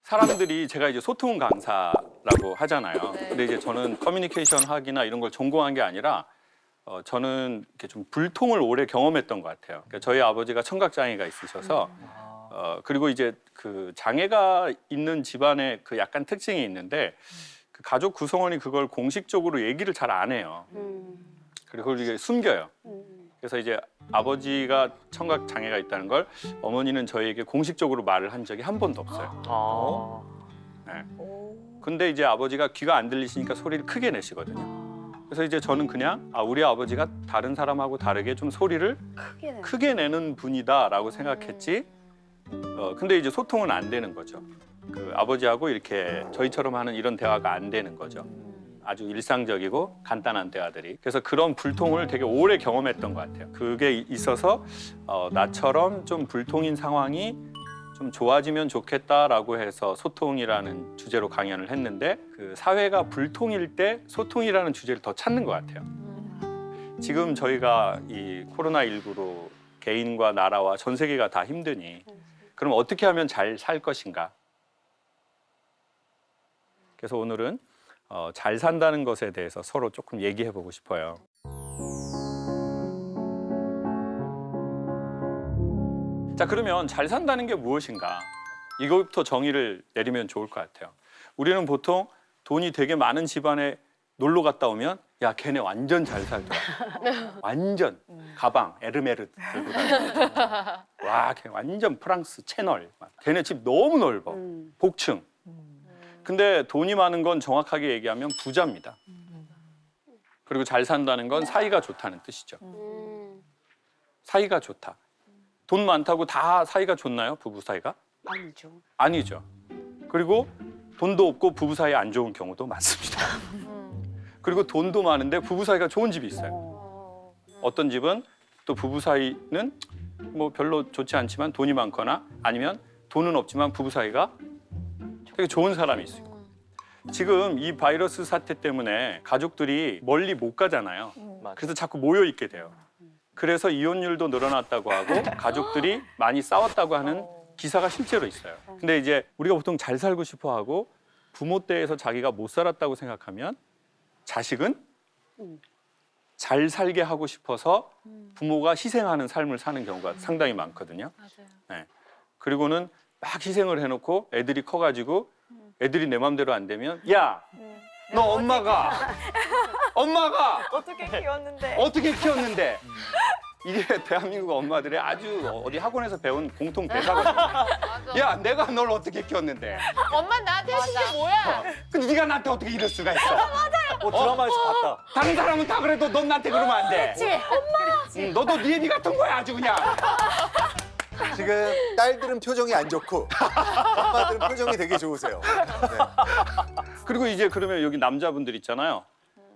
사람들이 제가 이제 소통 강사라고 하잖아요. 네. 근데 이제 저는 커뮤니케이션 학이나 이런 걸 전공한 게 아니라 저는 이렇게 좀 불통을 오래 경험했던 것 같아요. 그러니까 저희 아버지가 청각 장애가 있으셔서 그리고 이제 그 장애가 있는 집안에 그 약간 특징이 있는데 그 가족 구성원이 그걸 공식적으로 얘기를 잘 안 해요. 그리고 그걸 이게 숨겨요. 그래서 이제 아버지가 청각 장애가 있다는 걸 어머니는 저희에게 공식적으로 말을 한 적이 한 번도 없어요. 네. 근데 이제 아버지가 귀가 안 들리시니까 소리를 크게 내시거든요. 그래서 이제 저는 그냥 우리 아버지가 다른 사람하고 다르게 좀 소리를 크게 내는 분이다라고 생각했지. 근데 이제 소통은 안 되는 거죠. 그 아버지하고 이렇게 저희처럼 하는 이런 대화가 안 되는 거죠. 아주 일상적이고 간단한 대화들이. 그래서 그런 불통을 되게 오래 경험했던 것 같아요. 그게 있어서 나처럼 좀 불통인 상황이 좀 좋아지면 좋겠다라고 해서 소통이라는 주제로 강연을 했는데 그 사회가 불통일 때 소통이라는 주제를 더 찾는 것 같아요. 지금 저희가 이 코로나19로 개인과 나라와 전 세계가 다 힘드니 그럼 어떻게 하면 잘 살 것인가? 그래서 오늘은 잘 산다는 것에 대해서 서로 조금 얘기해 보고 싶어요. 자, 그러면 잘 산다는 게 무엇인가? 이것부터 정의를 내리면 좋을 것 같아요. 우리는 보통 돈이 되게 많은 집안에 놀러 갔다 오면 야, 걔네 완전 잘 살더라. 완전 가방 에르메르 들고 다니고. 와, 걔 완전 프랑스 채널. 걔네 집 너무 넓어. 복층. 근데 돈이 많은 건 정확하게 얘기하면 부자입니다. 그리고 잘 산다는 건 사이가 좋다는 뜻이죠. 사이가 좋다. 돈 많다고 다 사이가 좋나요? 부부 사이가? 아니죠. 아니죠. 그리고 돈도 없고 부부 사이 안 좋은 경우도 많습니다. 그리고 돈도 많은데 부부 사이가 좋은 집이 있어요. 어떤 집은 또 부부 사이는 뭐 별로 좋지 않지만 돈이 많거나 아니면 돈은 없지만 부부 사이가 되게 좋은 사람이 있어요. 지금 이 바이러스 사태 때문에 가족들이 멀리 못 가잖아요. 그래서 자꾸 모여 있게 돼요. 그래서 이혼율도 늘어났다고 하고 가족들이 많이 싸웠다고 하는 기사가 실제로 있어요. 근데 이제 우리가 보통 잘 살고 싶어 하고 부모 때에서 자기가 못 살았다고 생각하면 자식은 잘 살게 하고 싶어서 부모가 희생하는 삶을 사는 경우가 상당히 많거든요. 네. 그리고는 막 희생을 해놓고 애들이 커가지고 애들이 내 맘대로 안 되면 야, 너 엄마가 어떻게 키웠는데? 어떻게 키웠는데? 이게 대한민국 엄마들의 아주 어디 학원에서 배운 공통 대사거든요. 야, 내가 널 어떻게 키웠는데? 엄마 나한테 해준 게 뭐야? 근데 네가 나한테 어떻게 이럴 수가 있어? 드라마에서 봤다. 다른 사람은 다 그래도 넌 나한테 그러면 안 돼. 그렇지. 너도 네 애비 같은 거야 아주 그냥. 지금 딸들은 표정이 안 좋고 엄마들은 표정이 되게 좋으세요. 네. 그리고 이제 그러면 여기 남자분들 있잖아요.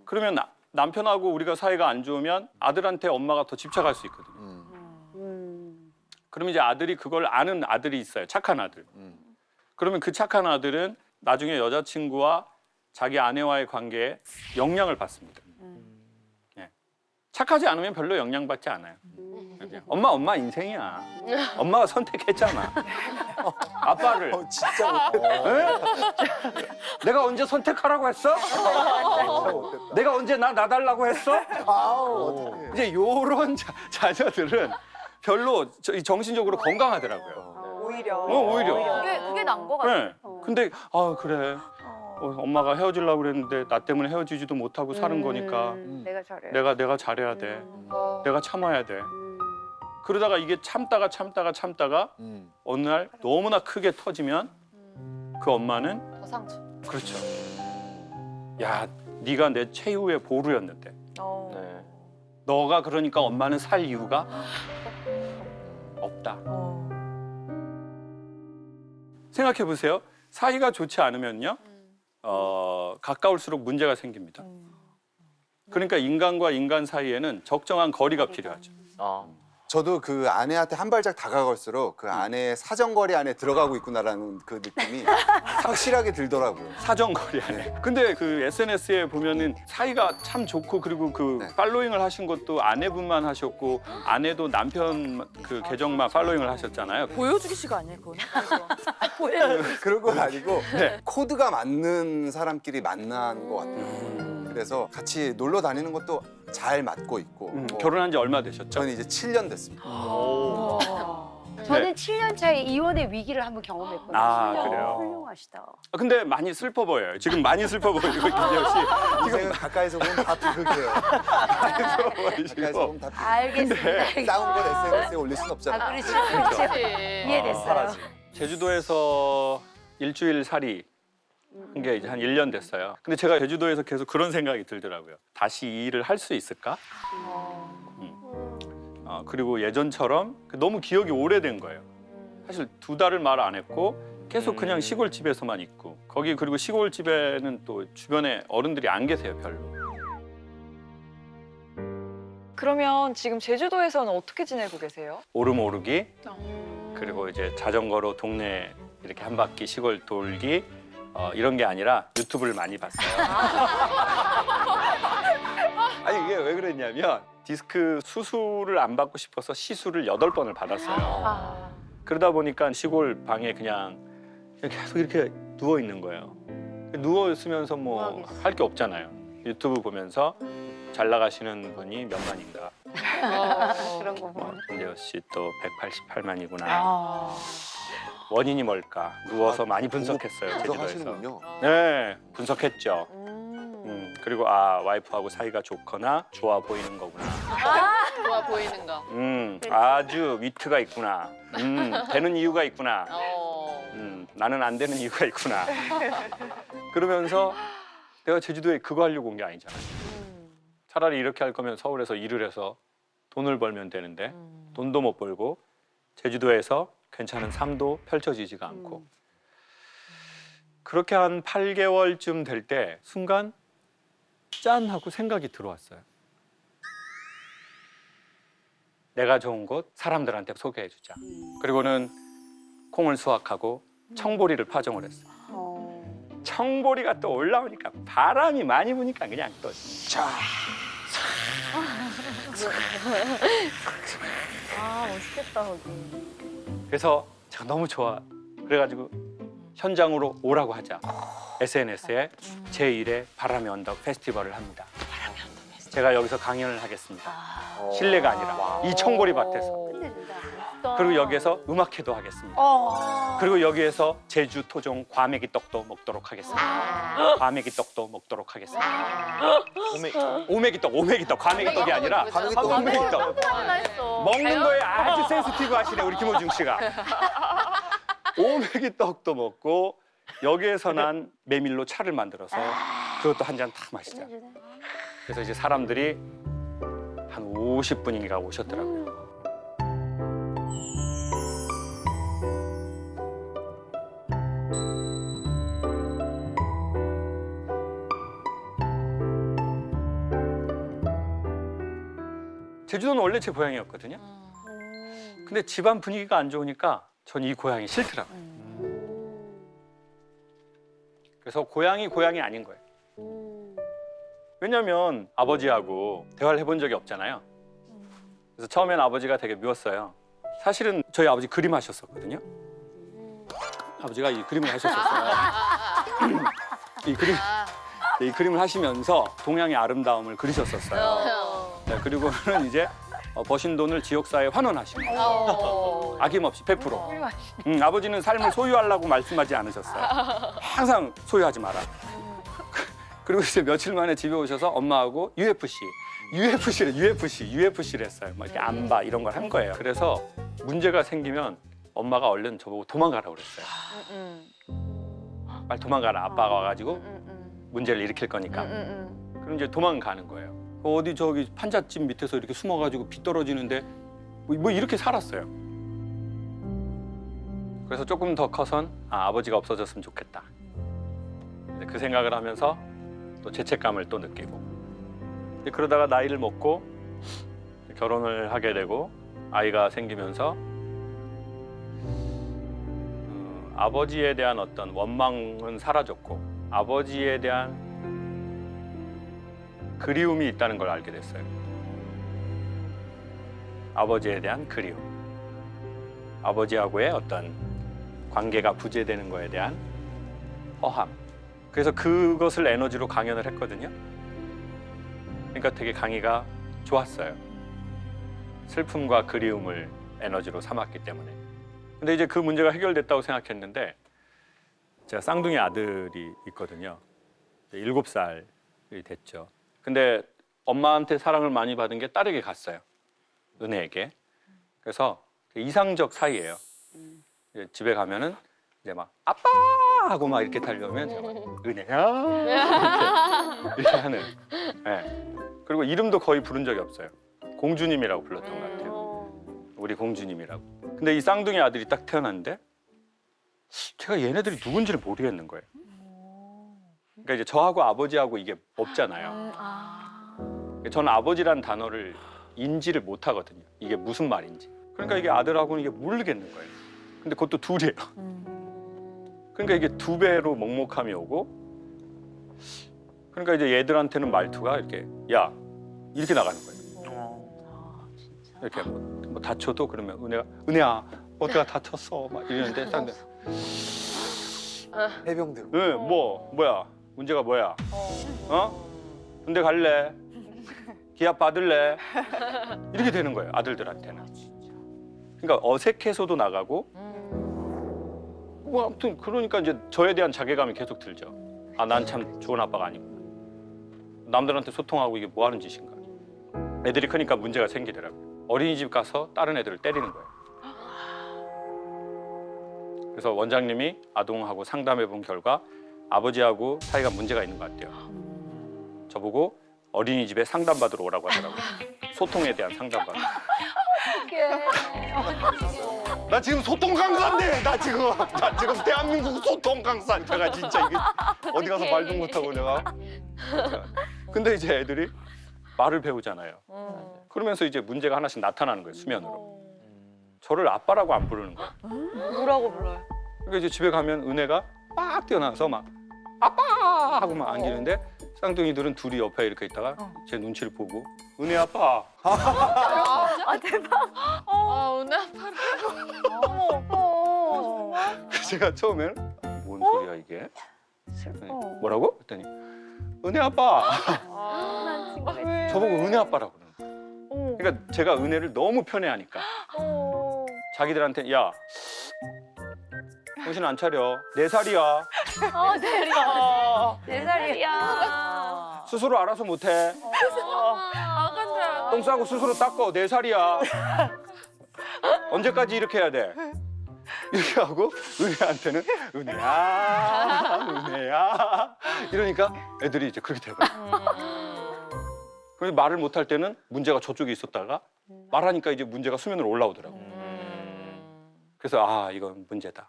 그러면 남편하고 우리가 사이가 안 좋으면 아들한테 엄마가 더 집착할 수 있거든요. 그러면 이제 아들이 그걸 아는 아들이 있어요. 착한 아들. 그러면 그 착한 아들은 나중에 여자친구와 자기 아내와의 관계에 영향을 받습니다. 네. 착하지 않으면 별로 영향받지 않아요. 그냥 엄마 인생이야. 엄마가 선택했잖아. 아빠를. 진짜 못했다. 내가 언제 선택하라고 했어? 내가 언제 놔달라고 했어? 아우, 어떡해. 이제 요런 자녀들은 별로 정신적으로 건강하더라고요. 오히려. 오히려. 그게 난 거 같아. 네. 근데 그래. 엄마가 헤어지려고 그랬는데 나 때문에 헤어지지도 못하고 사는 거니까 내가 잘해. 내가 잘해야 돼. 내가 참아야 돼. 그러다가 이게 참다가 어느 날 너무나 크게 터지면 그 엄마는 더 상처. 그렇죠. 야, 네가 내 최후의 보루였는데. 너가 그러니까 엄마는 살 이유가 없다. 생각해 보세요. 사이가 좋지 않으면요, 가까울수록 문제가 생깁니다. 그러니까 인간과 인간 사이에는 적정한 거리가 필요하죠. 저도 그 아내한테 한 발짝 다가갈수록 그 아내의 사정거리 안에 들어가고 있구나라는 그 느낌이 확실하게 들더라고요. 사정거리 안에. 근데 그 SNS에 보면은 사이가 참 좋고 그리고 그 네. 팔로잉을 하신 것도 아내분만 하셨고 아내도 남편 그 계정만 팔로잉을 하셨잖아요. 보여주기식 아니에요, 그거는? 그런 건 아니고 네. 코드가 맞는 사람끼리 만난 것 같아요. 그래서 같이 놀러 다니는 것도 잘 맞고 있고 결혼한 지 얼마 되셨죠? 저는 이제 7년 됐습니다. 저는 7년 차에 이혼의 위기를 한번 경험했거든요. 아, 그래요? 훌륭하시다. 근데 많이 슬퍼 보여요. 지금 많이 슬퍼 보이고 김재호 씨. 지금 가까이서 보면 다 비극이에요. 가까이서 보이시고. 보면 다 비극. 알겠습니다. 싸운 걸 SNS에 올릴 순 없잖아요. 그렇죠. 그렇죠. 이해됐어요. 제주도에서 일주일 살이 한 게 이제 한 1년 됐어요. 근데 제가 제주도에서 계속 그런 생각이 들더라고요. 다시 이 일을 할 수 있을까? 그리고 예전처럼 너무 기억이 오래된 거예요. 사실 2달을 말 안 했고 계속 그냥 시골집에서만 있고 거기 그리고 시골집에는 또 주변에 어른들이 안 계세요, 별로. 그러면 지금 제주도에서는 어떻게 지내고 계세요? 오름 오르기 그리고 이제 자전거로 동네 이렇게 한 바퀴 시골 돌기 이런 게 아니라 유튜브를 많이 봤어요. 아니 이게 왜 그랬냐면 디스크 수술을 안 받고 싶어서 시술을 8번을 받았어요. 그러다 보니까 시골 방에 그냥 계속 이렇게 누워 있는 거예요. 누워 있으면서 뭐 할 게 없잖아요. 유튜브 보면서 잘 나가시는 분이 몇만인가. 그런 거 보면. 김재호 씨 또 188만이구나. 원인이 뭘까? 누워서 많이 분석했어요. 제주도에서. 분석하시는군요. 네, 분석했죠. 그리고 와이프하고 사이가 좋거나 좋아 보이는 거구나. 좋아 보이는 거. 아주 위트가 있구나. 되는 이유가 있구나. 나는 안 되는 이유가 있구나. 그러면서 내가 제주도에 그거 하려고 온 게 아니잖아요. 차라리 이렇게 할 거면 서울에서 일을 해서 돈을 벌면 되는데 돈도 못 벌고 제주도에서 괜찮은 삶도 펼쳐지지가 않고 그렇게 한 8개월쯤 될 때 순간 짠 하고 생각이 들어왔어요. 내가 좋은 곳 사람들한테 소개해주자. 그리고는 콩을 수확하고 청보리를 파종을 했어요. 청보리가 또 올라오니까 바람이 많이 부니까 그냥 또 쫙. 멋있겠다, 거기. 그래서 제가 너무 좋아. 그래가지고 현장으로 오라고 하자. SNS에 제1의 바람의 언덕 페스티벌을 합니다. 제가 여기서 강연을 하겠습니다. 실내가 아니라 이 청보리 밭에서. 그리고 여기에서 음악회도 하겠습니다. 그리고 여기에서 제주 토종 과메기 떡도 먹도록 하겠습니다. 과메기 떡도 먹도록 하겠습니다. 오메기 떡, 과메기 떡이 아니라 오메기 떡. 먹는 거에 아주 센시티브 하시네 우리 김호중 씨가. 오메기 떡도 먹고 여기에서 난 메밀로 차를 만들어서 그것도 한 잔 다 마시자. 그래서 이제 사람들이 한 50분인가 오셨더라고요. 제주도는 원래 제 고향이었거든요. 근데 집안 분위기가 안 좋으니까 전 이 고향이 싫더라고요. 그래서 고향이 아닌 거예요. 왜냐면 아버지하고 대화를 해본 적이 없잖아요. 그래서 처음엔 아버지가 되게 미웠어요. 사실은 저희 아버지 그림 하셨었거든요. 아버지가 이 그림을 하셨었어요. 이 그림을 하시면서 동양의 아름다움을 그리셨었어요. 네, 그리고는 이제 버신 돈을 지역사회에 환원하시고 아낌없이 100%. 아버지는 삶을 소유하려고 말씀하지 않으셨어요. 항상 소유하지 마라. 그리고 이제 며칠 만에 집에 오셔서 엄마하고 UFC를 했어요. 막 이렇게 안바 이런 걸 한 거예요. 그래서 문제가 생기면 엄마가 얼른 저보고 도망가라고 그랬어요. 빨리 도망가라. 아빠가 와가지고 문제를 일으킬 거니까. 그럼 이제 도망가는 거예요. 어디 저기 판잣집 밑에서 이렇게 숨어가지고 비 떨어지는데 뭐 이렇게 살았어요. 그래서 조금 더 커선 아버지가 없어졌으면 좋겠다. 그 생각을 하면서 또 죄책감을 또 느끼고 그러다가 나이를 먹고 결혼을 하게 되고 아이가 생기면서 아버지에 대한 어떤 원망은 사라졌고 아버지에 대한 그리움이 있다는 걸 알게 됐어요. 아버지에 대한 그리움. 아버지하고의 어떤 관계가 부재되는 거에 대한 허함. 그래서 그것을 에너지로 강연을 했거든요. 그러니까 되게 강의가 좋았어요. 슬픔과 그리움을 에너지로 삼았기 때문에. 근데 이제 그 문제가 해결됐다고 생각했는데 제가 쌍둥이 아들이 있거든요. 7살이 됐죠. 근데 엄마한테 사랑을 많이 받은 게 딸에게 갔어요. 은혜에게. 그래서 이상적 사이예요. 이제 집에 가면은 이제 막 아빠 하고 막 이렇게 달려오면 제가 막 은혜야 이렇게 하는. 네. 그리고 이름도 거의 부른 적이 없어요. 공주님이라고 불렀던 것 같아요. 우리 공주님이라고. 근데 이 쌍둥이 아들이 딱 태어났는데 제가 얘네들이 누군지를 모르겠는 거예요. 그러니까 이제 저하고 아버지하고 이게 없잖아요. 저는 아버지란 단어를 인지를 못 하거든요. 이게 무슨 말인지. 그러니까 이게 아들하고는 이게 모르겠는 거예요. 근데 그것도 둘이에요. 그러니까 이게 2배로 먹먹함이 오고 그러니까 이제 얘들한테는 말투가 이렇게 야 이렇게 나가는 거예요. 이렇게 뭐 다쳐도 그러면 은혜야 어디가 다쳤어 막 이러는데 쌍둥이 해병대. 응, 뭐야 문제가 뭐야? 군대 갈래? 기합 받을래? 이렇게 되는 거예요 아들들한테는. 그러니까 어색해서도 나가고 뭐 아무튼 그러니까 이제 저에 대한 자괴감이 계속 들죠. 아, 난 참 좋은 아빠가 아니구나. 남들한테 소통하고 이게 뭐 하는 짓인가. 애들이 크니까 문제가 생기더라고요. 어린이집 가서 다른 애들을 때리는 거예요. 그래서 원장님이 아동하고 상담해 본 결과 아버지하고 사이가 문제가 있는 것 같아요. 저보고 어린이집에 상담받으러 오라고 하더라고요. 소통에 대한 상담받으러. 나 지금 소통 강사인데 나 지금 대한민국 소통 강사. 제가 진짜 이게 어디 가서 말도 못하고 내가. 근데 이제 애들이 말을 배우잖아요. 그러면서 이제 문제가 하나씩 나타나는 거예요 수면으로. 저를 아빠라고 안 부르는 거예요. 뭐라고 불러요? 그러니까 이제 집에 가면 은혜가 빡 뛰어나서 막 아빠 하고 막 안기는데 쌍둥이들은 둘이 옆에 이렇게 있다가 제 눈치를 보고 은혜 아빠. 아 대박. 오늘 제가 처음에는 뭔 소리야 이게? 뭐라고? 했더니 은혜 아빠. 저보고 은혜 아빠라고 그러는 거예요. 그러니까 제가 은혜를 너무 편애하니까 자기들한테 야 정신 안 차려 4살이야. 4살이야. 스스로 알아서 못해. 아간다. 똥 싸고 스스로 닦어 4살이야. 언제까지 이렇게 해야 돼? 이렇게 하고 은혜한테는 은혜야 이러니까 애들이 이제 그렇게 돼버려요. 그래서 말을 못할 때는 문제가 저쪽에 있었다가 말하니까 이제 문제가 수면으로 올라오더라고요. 그래서 아 이건 문제다.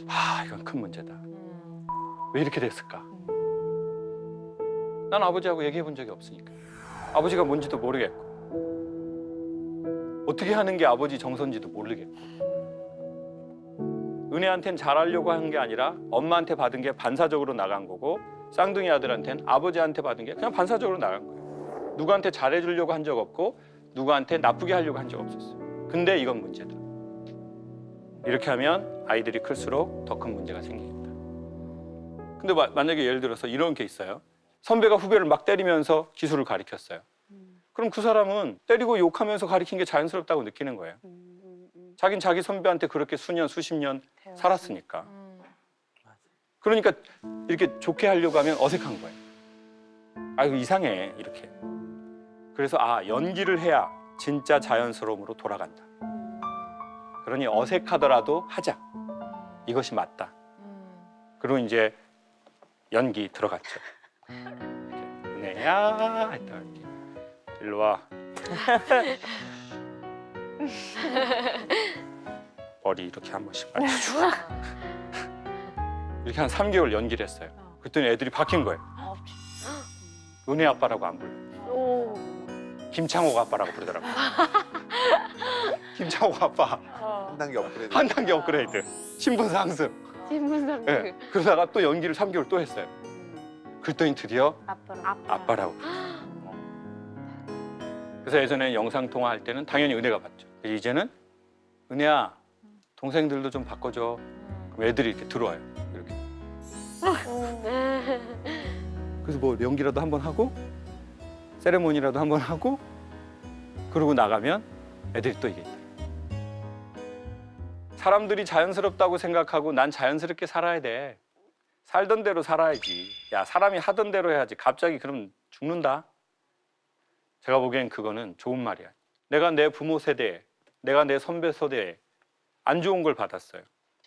아 이건 큰 문제다. 왜 이렇게 됐을까? 난 아버지하고 얘기해 본 적이 없으니까. 아버지가 뭔지도 모르겠고 어떻게 하는 게 아버지 정서인지도 모르겠고 은혜한테는 잘하려고 한 게 아니라 엄마한테 받은 게 반사적으로 나간 거고 쌍둥이 아들한테는 아버지한테 받은 게 그냥 반사적으로 나간 거예요. 누구한테 잘해주려고 한 적 없고 누구한테 나쁘게 하려고 한 적 없었어요. 근데 이건 문제다. 이렇게 하면 아이들이 클수록 더 큰 문제가 생기겠다. 근데 만약에 예를 들어서 이런 게 있어요. 선배가 후배를 막 때리면서 기술을 가르쳤어요. 그럼 그 사람은 때리고 욕하면서 가르친 게 자연스럽다고 느끼는 거예요. 자긴 자기 선배한테 그렇게 수년, 수십 년 살았으니까. 그러니까 이렇게 좋게 하려고 하면 어색한 거예요. 아, 이거 이상해, 이렇게. 그래서 아, 연기를 해야 진짜 자연스러움으로 돌아간다. 그러니 어색하더라도 하자. 이것이 맞다. 그리고 이제 연기 들어갔죠. 은혜야 했다. 일로 와. 머리 이렇게 한 번씩 만져주고. 이렇게 한 3개월 연기를 했어요. 그랬더니 애들이 바뀐 거예요. 은혜 아빠라고 안 불러. 김창옥 아빠라고 부르더라고요. 김창옥 아빠 한 단계 업그레이드. 한 단계 업그레이드. 신분 상승. 신분상. 예. 그러다가 또 연기를 3개월 또 했어요. 그랬더니 드디어 아빠라고. 그래서 예전에 영상 통화할 때는 당연히 은혜가 받죠. 이제는 은혜야 동생들도 좀 바꿔줘. 그럼 애들이 이렇게 들어와요. 이렇게. 그래서 뭐 연기라도 한번 하고 세레모니라도 한번 하고 그러고 나가면 애들이 또 이게 있더라고요. 사람들이 자연스럽다고 생각하고 난 자연스럽게 살아야 돼. 살던 대로 살아야지. 야, 사람이 하던 대로 해야지. 갑자기 그럼 죽는다. 제가 보기엔 그거는 좋은 말이야. 내가 내 부모 세대에, 내가 내 선배 세대에 안 좋은 걸 받았어요.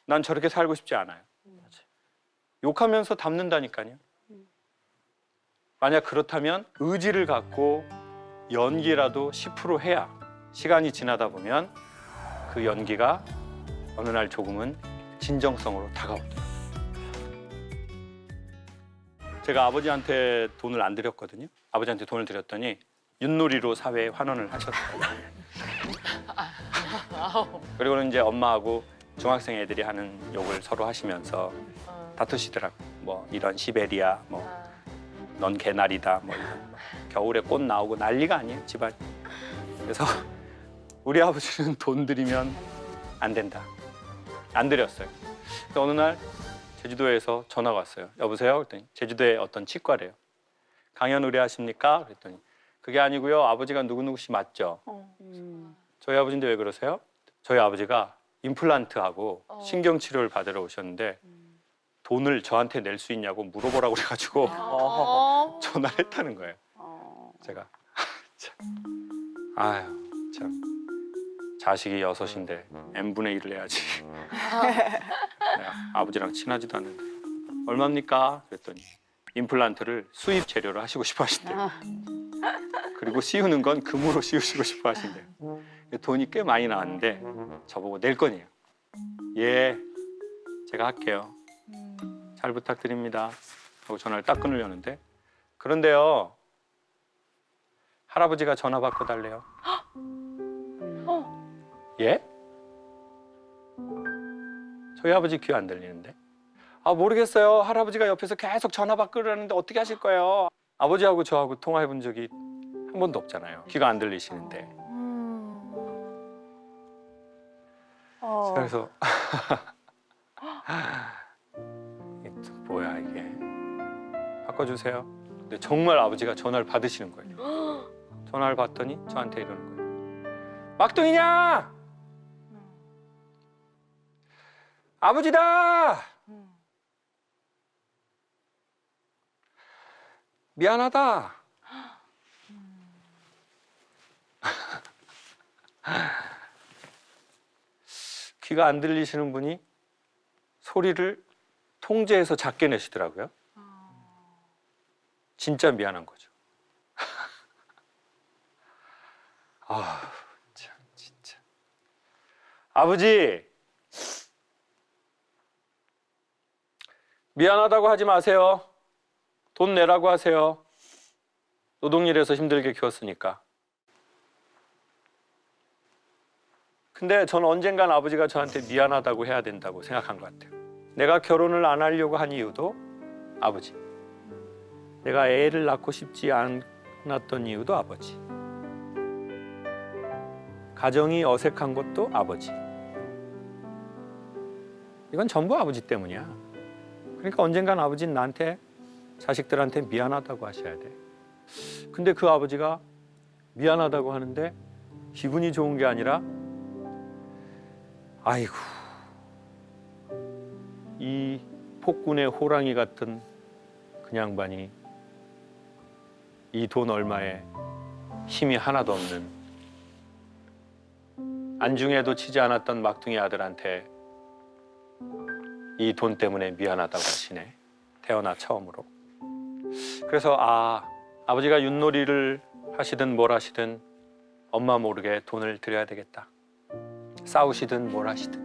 난 저렇게 살고 싶지 않아요. 욕하면서 담는다니까요. 만약 그렇다면 의지를 갖고 연기라도 10% 해야 시간이 지나다 보면 그 연기가 어느 날 조금은 진정성으로 다가오더라고요. 제가 아버지한테 돈을 안 드렸거든요. 아버지한테 돈을 드렸더니 윷놀이로 사회에 환원을 하셨어요. 그리고는 이제 엄마하고 중학생 애들이 하는 욕을 서로 하시면서 다투시더라고. 뭐 이런 시베리아, 뭐 넌 개나리다, 뭐 이런 겨울에 꽃 나오고 난리가 아니에요 집안. 그래서 우리 아버지는 돈 들이면 안 된다. 안 드렸어요. 그래서 어느 날 제주도에서 전화가 왔어요. 여보세요? 그랬더니 제주도에 어떤 치과래요. 강연 의뢰하십니까? 그랬더니 그게 아니고요. 아버지가 누구누구 씨 맞죠? 저희 아버지인데 왜 그러세요? 저희 아버지가 임플란트하고 신경치료를 받으러 오셨는데 돈을 저한테 낼 수 있냐고 물어보라고 그래가지고 전화를 했다는 거예요. 제가 참. 아유 참 자식이 6인데 n분의 1을 해야지. 내가 아버지랑 친하지도 않는데 얼마입니까? 그랬더니 임플란트를 수입 재료로 하시고 싶어 하신대요. 그리고 씌우는 건 금으로 씌우시고 싶어 하신대요. 돈이 꽤 많이 나왔는데 저보고 낼 거니요. 예, 제가 할게요. 잘 부탁드립니다. 하고 전화를 딱 끊으려는데 그런데요. 할아버지가 전화 받고 달래요. 예? 저희 아버지 귀 안 들리는데? 아 모르겠어요. 할아버지가 옆에서 계속 전화 받고 그러는데 어떻게 하실 거예요? 아버지하고 저하고 통화해 본 적이 한 번도 없잖아요. 귀가 안 들리시는데. 그래서 뭐야 이게. 바꿔주세요. 근데 정말 아버지가 전화를 받으시는 거예요. 전화를 받더니 저한테 이러는 거예요. 막둥이냐? 아버지다! 미안하다. 귀가 안 들리시는 분이 소리를 통제해서 작게 내시더라고요. 진짜 미안한 거죠. 아, 참 진짜. 아버지, 미안하다고 하지 마세요. 돈 내라고 하세요. 노동일해서 힘들게 키웠으니까. 근데 저는 언젠간 아버지가 저한테 미안하다고 해야 된다고 생각한 것 같아요. 내가 결혼을 안 하려고 한 이유도 아버지. 내가 애를 낳고 싶지 않았던 이유도 아버지. 가정이 어색한 것도 아버지. 이건 전부 아버지 때문이야. 그러니까 언젠간 아버지는 나한테 자식들한테 미안하다고 하셔야 돼. 근데 그 아버지가 미안하다고 하는데 기분이 좋은 게 아니라 아이고 이 폭군의 호랑이 같은 그 양반이 이 돈 얼마에 힘이 하나도 없는 안중에도 치지 않았던 막둥이 아들한테 이 돈 때문에 미안하다고 하시네. 태어나 처음으로. 그래서 아버지가 윷놀이를 하시든 뭘 하시든 엄마 모르게 돈을 드려야 되겠다. 싸우시든 뭘 하시든.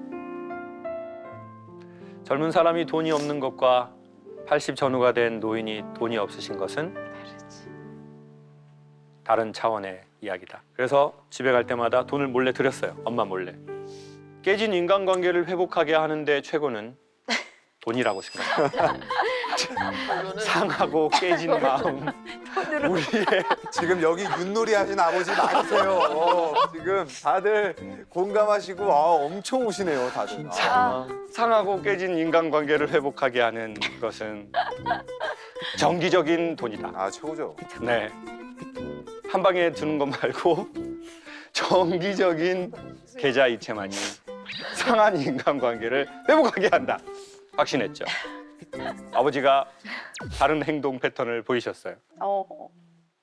젊은 사람이 돈이 없는 것과 80 전후가 된 노인이 돈이 없으신 것은 다른 차원의 이야기다. 그래서 집에 갈 때마다 돈을 몰래 드렸어요. 엄마 몰래. 깨진 인간관계를 회복하게 하는데 최고는 돈이라고 생각합니다. 상하고 깨진 마음, 우리의 지금 여기 윷놀이 하신 아버지 많으세요. 지금 다들 공감하시고 엄청 우시네요, 다들. 상하고 깨진 인간관계를 회복하게 하는 것은 정기적인 돈이다. 아, 최고죠. 네. 한 방에 주는 것 말고 정기적인 계좌 이체만이 상한 인간관계를 회복하게 한다. 확신했죠. 아버지가 다른 행동 패턴을 보이셨어요.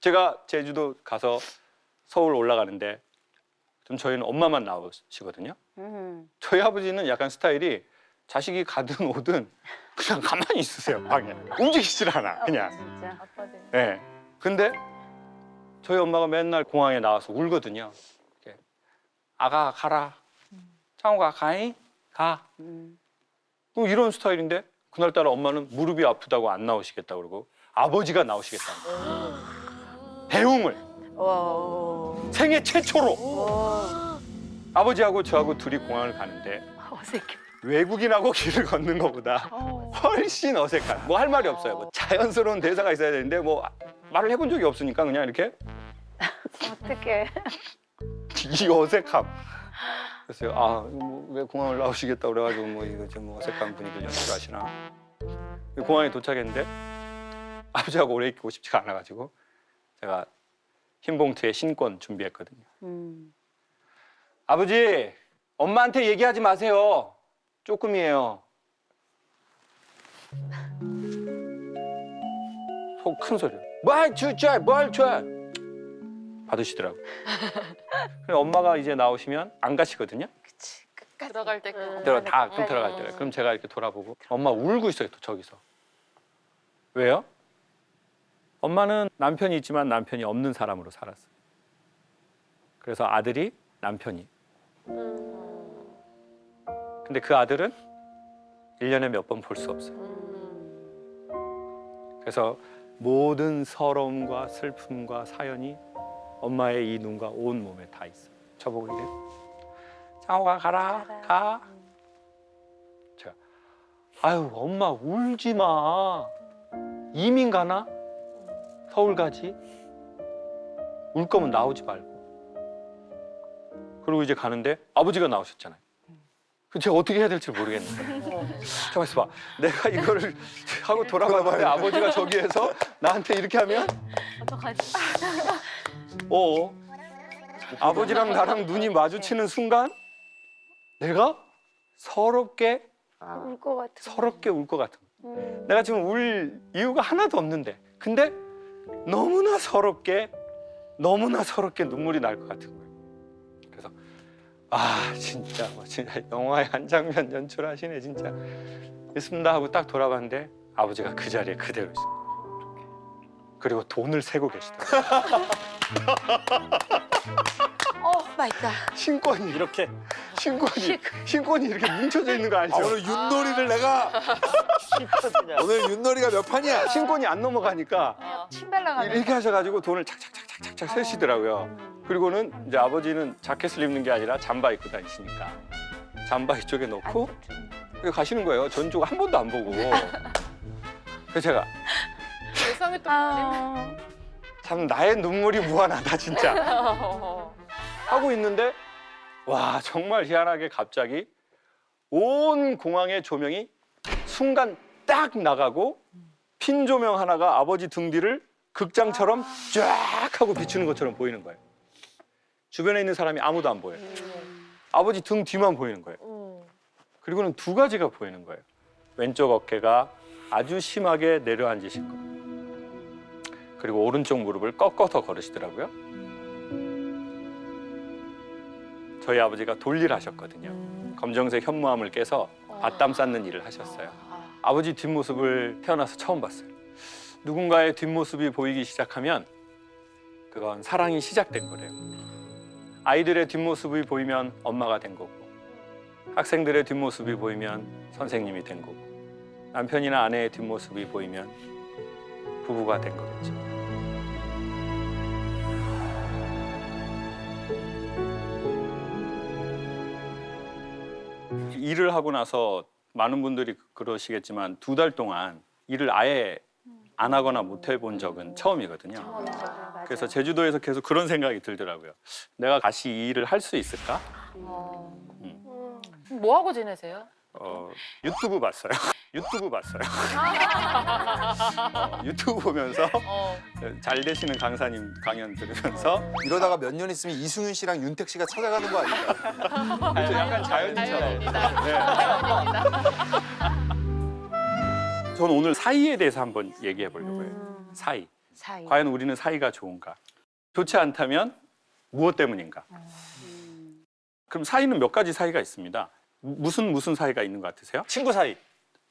제가 제주도 가서 서울 올라가는데 좀 저희는 엄마만 나오시거든요. 저희 아버지는 약간 스타일이 자식이 가든 오든 그냥 가만히 있으세요, 방에. 움직이질 않아, 그냥. 진짜 아빠들. 네. 근데 저희 엄마가 맨날 공항에 나와서 울거든요. 이렇게, 아가 가라. 창호가 가잉? 가. 뭐 이런 스타일인데 그날따라 엄마는 무릎이 아프다고 안 나오시겠다 그러고 아버지가 나오시겠다는 거예요. 배웅을 생애 최초로 아버지하고 저하고 둘이 공항을 가는데 어색해. 외국인하고 길을 걷는 것보다 훨씬 어색한 뭐 할 말이 없어요. 뭐 자연스러운 대사가 있어야 되는데 뭐 말을 해본 적이 없으니까 그냥 이렇게 어떡해. 이 어색함. 그래서 왜 공항을 나오시겠다 그래가지고 뭐 이거 좀 어색한 분위기를 연출하시나. 공항에 도착했는데 아버지하고 오래 있고 싶지가 않아가지고 제가 흰 봉투에 신권 준비했거든요. 아버지, 엄마한테 얘기하지 마세요. 조금이에요. 속 큰 소리로. 뭘 줘? 받으시더라고. 엄마가 이제 나오시면 안 가시거든요. 그치. 끝까지. 들어갈 때까지. 가끔 들어갈 때. 그럼 제가 이렇게 돌아보고 엄마 울고 있어요. 또 저기서. 왜요? 엄마는 남편이 있지만 남편이 없는 사람으로 살았어요. 그래서 아들이 남편이. 근데 그 아들은 1년에 몇 번 볼 수 없어요. 그래서 모든 서러움과 슬픔과 사연이 엄마의 이 눈과 온 몸에 다 있어요. 저보고 이래요. 장호가 가라. 가. 제가 아유 엄마 울지 마. 이민 가나? 서울 가지? 울 거면 나오지 말고. 그리고 이제 가는데 아버지가 나오셨잖아요. 그 제가 어떻게 해야 될지 모르겠는 거예요. 가만 있어봐. 내가 이거를 하고 돌아가는데 아버지가 저기에서 나한테 이렇게 하면 어떡하지? 아버지랑 나랑 눈이 마주치는 순간 내가 서럽게 울 것 같아. 서럽게 울 것 같은 거예요. 내가 지금 울 이유가 하나도 없는데 근데 너무나 서럽게 눈물이 날 것 같은 거예요. 그래서 진짜 진짜 영화의 한 장면 연출하시네 진짜. 있습니다 하고 딱 돌아봤는데 아버지가 그 자리에 그대로 있어요. 그리고 돈을 세고 계시더라고요. 마이 갓. 신권이 이렇게 신권이 이렇게 뭉쳐져 있는 거 알죠? 오늘 윷놀이를 내가 오늘 윷놀이가 몇 판이야? 신권이 안 넘어가니까 침발라가는. 이렇게 하셔가지고 돈을 착착착착착 세시더라고요. 그리고는 이제 아버지는 자켓을 입는 게 아니라 잠바 입고 다니시니까 잠바 이쪽에 넣고 이렇게 가시는 거예요. 전쪽 한 번도 안 보고. 그래서 제가 세상에 또 참 나의 눈물이 무한하다 진짜 하고 있는데 와 정말 희한하게 갑자기 온 공항의 조명이 순간 딱 나가고 핀 조명 하나가 아버지 등 뒤를 극장처럼 쫙 하고 비추는 것처럼 보이는 거예요. 주변에 있는 사람이 아무도 안 보여요. 아버지 등 뒤만 보이는 거예요. 그리고는 두 가지가 보이는 거예요. 왼쪽 어깨가 아주 심하게 내려앉으신 거. 그리고 오른쪽 무릎을 꺾어서 걸으시더라고요. 저희 아버지가 돌일 하셨거든요. 검정색 현무암을 깨서 밭담 쌓는 일을 하셨어요. 아버지 뒷모습을 태어나서 처음 봤어요. 누군가의 뒷모습이 보이기 시작하면 그건 사랑이 시작된 거래요. 아이들의 뒷모습이 보이면 엄마가 된 거고 학생들의 뒷모습이 보이면 선생님이 된 거고 남편이나 아내의 뒷모습이 보이면 부부가 된 거겠죠. 일을 하고 나서 많은 분들이 그러시겠지만 2달 동안 일을 아예 안 하거나 못 해본 적은 처음이거든요. 그래서 제주도에서 계속 그런 생각이 들더라고요. 내가 다시 이 일을 할 수 있을까? 뭐 하고 지내세요? 유튜브 봤어요. 유튜브 봤어요. 유튜브 보면서 잘 되시는 강사님 강연 들으면서 이러다가 몇 년 있으면 이승윤 씨랑 윤택 씨가 찾아가는 거 아닐까요? 그래서 약간 자연인처럼. 네. 저는 오늘 사이에 대해서 한번 얘기해 보려고 해요. 사이. 과연 우리는 사이가 좋은가? 좋지 않다면 무엇 때문인가? 그럼 사이는 몇 가지 사이가 있습니다. 무슨 사이가 있는 것 같으세요? 친구 사이.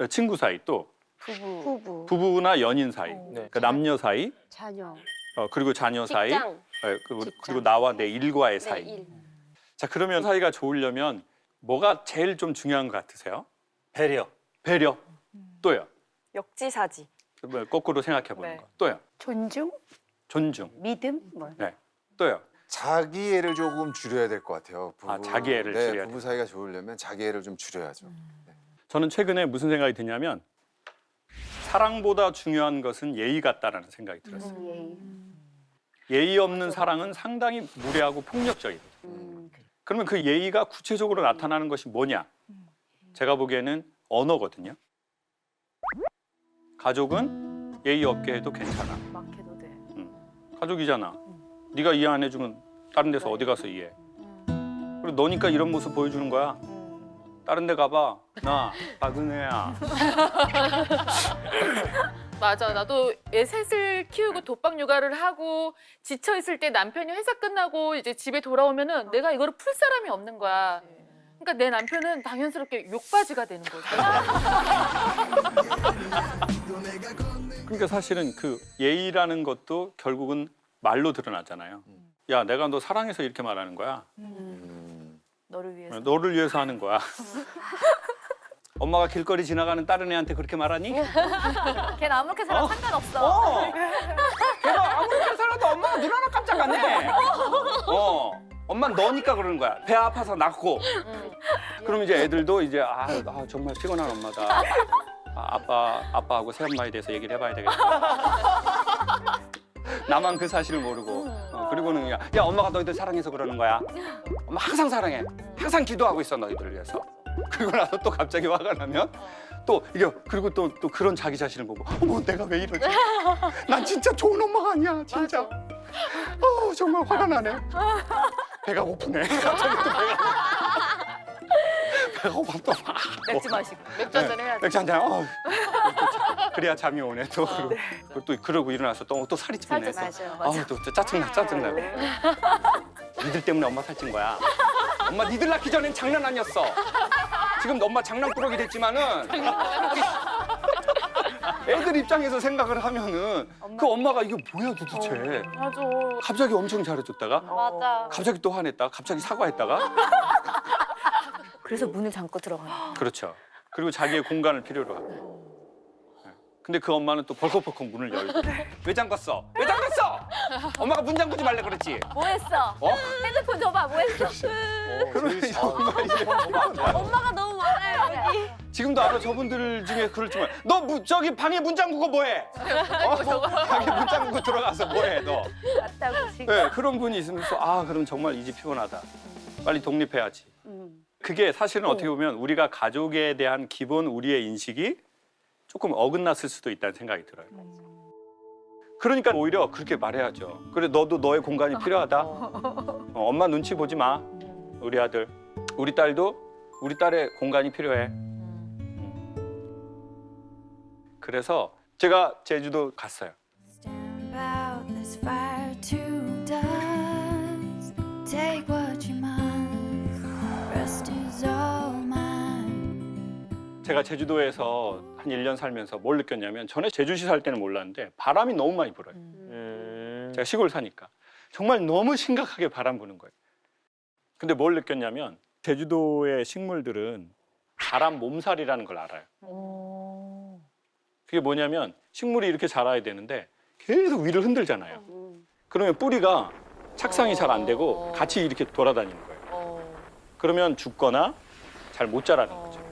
친구 사이, 또 부부. 부부나 연인 사이, 네. 그러니까 남녀 사이, 자녀. 그리고 자녀 사이, 직장. 그리고 나와 내 일과의 사이. 일. 자, 그러면 사이가 좋으려면 뭐가 제일 좀 중요한 것 같으세요? 배려. 배려. 또요. 역지사지. 거꾸로 생각해 보는 네. 거. 또요. 존중, 존중. 믿음, 뭐. 네. 또요. 자기 애를 조금 줄여야 될 것 같아요. 자기 애를 네, 줄여야 부부 사이가 좋으려면 자기 애를 좀 줄여야죠. 저는 최근에 무슨 생각이 드냐면 사랑보다 중요한 것은 예의 같다라는 생각이 들었어요. 예의 없는 사랑은 상당히 무례하고 폭력적이거든요. 그러면 그 예의가 구체적으로 나타나는 것이 뭐냐? 제가 보기에는 언어거든요. 가족은 예의 없게 해도 괜찮아. 막 해도 돼. 가족이잖아. 네가 이해 안 해주면 다른 데서 어디 가서 이해해. 그리고 너니까 이런 모습 보여주는 거야. 다른 데 가봐. 나 박은혜야. 맞아. 나도 애 셋을 키우고 독박 육아를 하고 지쳐 있을 때 남편이 회사 끝나고 이제 집에 돌아오면은 내가 이거를 풀 사람이 없는 거야. 그러니까 내 남편은 당연스럽게 욕바지가 되는 거죠. 그러니까 사실은 그 예의라는 것도 결국은 말로 드러나잖아요. 야, 내가 너 사랑해서 이렇게 말하는 거야. 너를 위해서. 너를 위해서 하는 거야. 엄마가 길거리 지나가는 다른 애한테 그렇게 말하니? 걔는 아무렇게 살아도 상관없어. 걔가 아무리 살아도 엄마가 눈 하나 깜짝 안 해. 엄마는 너니까 그러는 거야. 배 아파서 낳고. 그럼 이제 애들도 이제 정말 피곤한 엄마다. 아빠하고 새엄마에 대해서 얘기를 해봐야 되겠다. 나만 그 사실을 모르고. 그리고는 야, 엄마가 너희들 사랑해서 그러는 거야. 엄마 항상 사랑해. 항상 기도하고 있어 너희들을 위해서. 그리고 나서 또 갑자기 화가 나면 또 이게 그리고 또 그런 자기 자신을 보고 어머 내가 왜 이러지? 난 진짜 좋은 엄마가 아니야 진짜. 정말 화가 나네. 배가 고프네. 갑자기 또 배가 고파 또 막. 맥주 마시고. 맥주 한잔 해야지. 맥주 한 잔. 그래야 잠이 오네 또. 그리고 또 그러고 일어나서 또 살이 찌네. 또 짜증나. 니들 때문에 엄마 살찐 거야. 엄마 니들 낳기 전엔 장난 아니었어. 지금 엄마 장난꾸러기 됐지만은 애들 입장에서 생각을 하면은 그 엄마가 이게 뭐야 도대체. 맞아. 갑자기 엄청 잘해줬다가 맞아. 갑자기 또 화냈다가 갑자기 사과했다가 그래서 문을 잠궈 들어가는. 그렇죠. 그리고 자기의 공간을 필요로 하고. 근데 그 엄마는 또 벌컥벌컥 문을 열고 왜 잠갔어? 왜 잠갔어? 엄마가 문 잠그지 말래 그랬지. 뭐 했어? 핸드폰 줘봐. 뭐 했어? 그러면 엄마 이제 엄마가 너무 많아요 여기. 지금도 알아 저분들 중에 그럴지만 너 저기 방에 문 잠그고 뭐해? 방에 문 잠그고 들어가서 뭐해 너? 맞다고 지금. 네, 그런 분이 있으면서 그럼 정말 이 집 피곤하다. 빨리 독립해야지. 그게 사실은 어떻게 보면 우리가 가족에 대한 기본 우리의 인식이 조금 어긋났을 수도 있다는 생각이 들어요. 그러니까 오히려 그렇게 말해야죠. 그래 너도 너의 공간이 필요하다. 엄마 눈치 보지 마. 우리 아들, 우리 딸도 우리 딸의 공간이 필요해. 그래서 제가 제주도 갔어요. Stand out this fire to dust. Take what you must. Rest is all mine. 제가 제주도에서 한 1년 살면서 뭘 느꼈냐면 전에 제주시 살 때는 몰랐는데 바람이 너무 많이 불어요. 제가 시골 사니까 정말 너무 심각하게 바람 부는 거예요. 근데 뭘 느꼈냐면 제주도의 식물들은 바람 몸살이라는 걸 알아요. 그게 뭐냐면 식물이 이렇게 자라야 되는데 계속 위를 흔들잖아요. 그러면 뿌리가 착상이 잘 안 되고 같이 이렇게 돌아다니는 거예요. 그러면 죽거나 잘 못 자라는 거죠.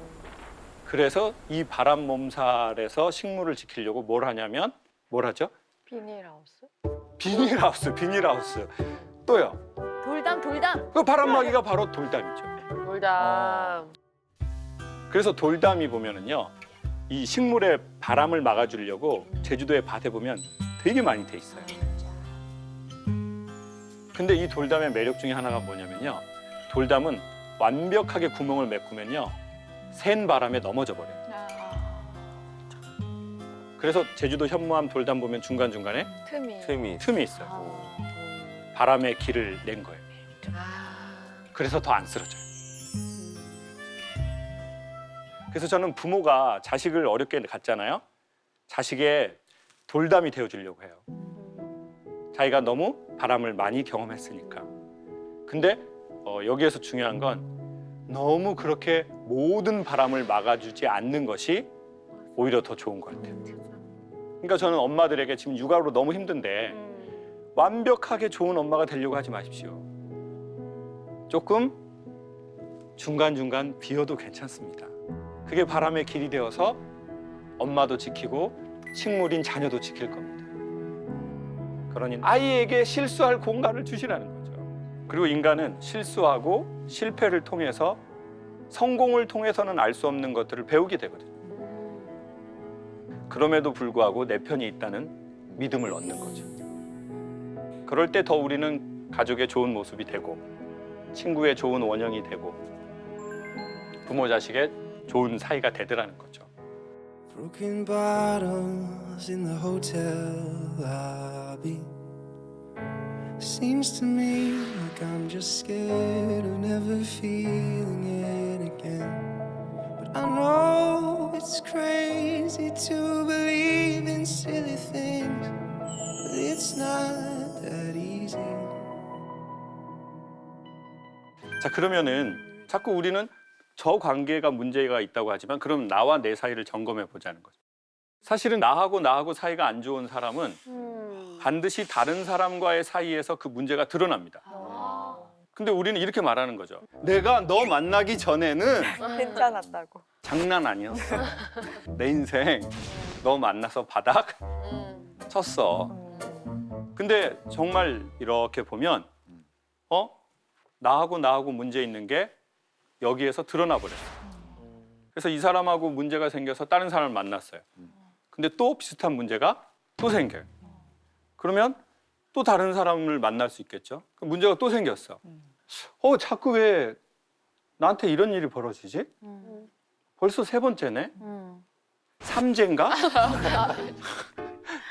그래서 이 바람 몸살에서 식물을 지키려고 뭘 하냐면 뭘 하죠? 비닐하우스? 비닐하우스. 또요. 돌담. 그 바람막이가 바로 돌담이죠. 돌담. 그래서 돌담이 보면은요, 이 식물의 바람을 막아주려고 제주도의 밭에 보면 되게 많이 돼 있어요. 근데 이 돌담의 매력 중에 하나가 뭐냐면요, 돌담은 완벽하게 구멍을 메꾸면요, 센 바람에 넘어져 버려요. 그래서 제주도 현무암 돌담 보면 중간중간에 틈이 있어요. 바람의 길을 낸 거예요. 그래서 더 안 쓰러져요. 그래서 저는 부모가 자식을 어렵게 갖잖아요. 자식의 돌담이 되어주려고 해요. 자기가 너무 바람을 많이 경험했으니까. 근데 여기에서 중요한 건 너무 그렇게 모든 바람을 막아주지 않는 것이 오히려 더 좋은 것 같아요. 그러니까 저는 엄마들에게 지금 육아로 너무 힘든데 완벽하게 좋은 엄마가 되려고 하지 마십시오. 조금 중간중간 비어도 괜찮습니다. 그게 바람의 길이 되어서 엄마도 지키고 식물인 자녀도 지킬 겁니다. 그러니 아이에게 실수할 공간을 주시라는 거죠. 그리고 인간은 실수하고 실패를 통해서 성공을 통해서는 알 수 없는 것들을 배우게 되거든요. 그럼에도 불구하고 내 편이 있다는 믿음을 얻는 거죠. 그럴 때 더 우리는 가족의 좋은 모습이 되고 친구의 좋은 원형이 되고 부모 자식의 좋은 사이가 되더라는 거죠. Broken bottles in the hotel lobby. Seems to me like I'm just scared of never feeling it again. But I know it's crazy to believe in silly things, but it's not that easy. 자, 그러면은 자꾸 우리는 저 관계가 문제가 있다고 하지만 그럼 나와 내 사이를 점검해 보자는 거죠. 사실은 나하고 사이가 안 좋은 사람은 반드시 다른 사람과의 사이에서 그 문제가 드러납니다. 근데 우리는 이렇게 말하는 거죠. 내가 너 만나기 전에는 괜찮았다고. 장난 아니었어. 내 인생 너 만나서 바닥 쳤어. 근데 정말 이렇게 보면 나하고 문제 있는 게 여기에서 드러나 버렸어요. 그래서 이 사람하고 문제가 생겨서 다른 사람을 만났어요. 근데 또 비슷한 문제가 또 생겨요. 그러면 또 다른 사람을 만날 수 있겠죠. 그럼 문제가 또 생겼어. 자꾸 왜 나한테 이런 일이 벌어지지? 벌써 3번째네? 3제인가?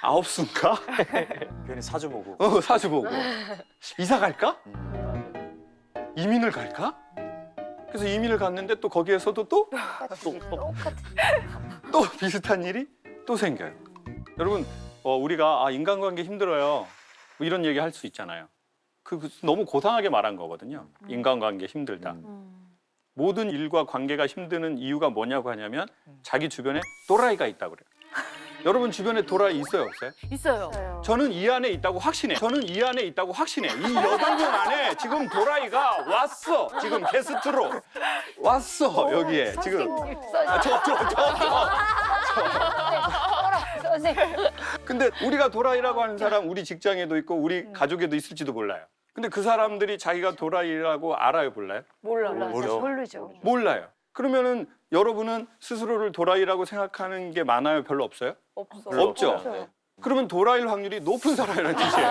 9수인가? 괜히 사주 보고. 사주 보고. 이사 갈까? 이민을 갈까? 그래서 이민을 갔는데 또 거기에서도 또 비슷한 일이 또 생겨요. 여러분, 우리가 인간관계 힘들어요. 뭐 이런 얘기 할 수 있잖아요. 너무 고상하게 말한 거거든요. 인간관계 힘들다. 모든 일과 관계가 힘드는 이유가 뭐냐고 하냐면 자기 주변에 또라이가 있다고 그래요. 여러분 주변에 또라이 있어요, 없어요? 있어요. 저는 이 안에 있다고 확신해. 이 8명 안에 지금 도라이가 왔어. 지금 게스트로 왔어. 여기에 지금. 근데 우리가 도라이라고 하는 사람 우리 직장에도 있고 우리 가족에도 있을지도 몰라요. 근데 그 사람들이 자기가 도라이라고 알아요, 몰라요? 모르죠. 몰라요. 그러면은 여러분은 스스로를 도라이라고 생각하는 게 많아요, 별로 없어요? 없죠. 네. 그러면 도라이일 확률이 높은 사람이라는 뜻이에요.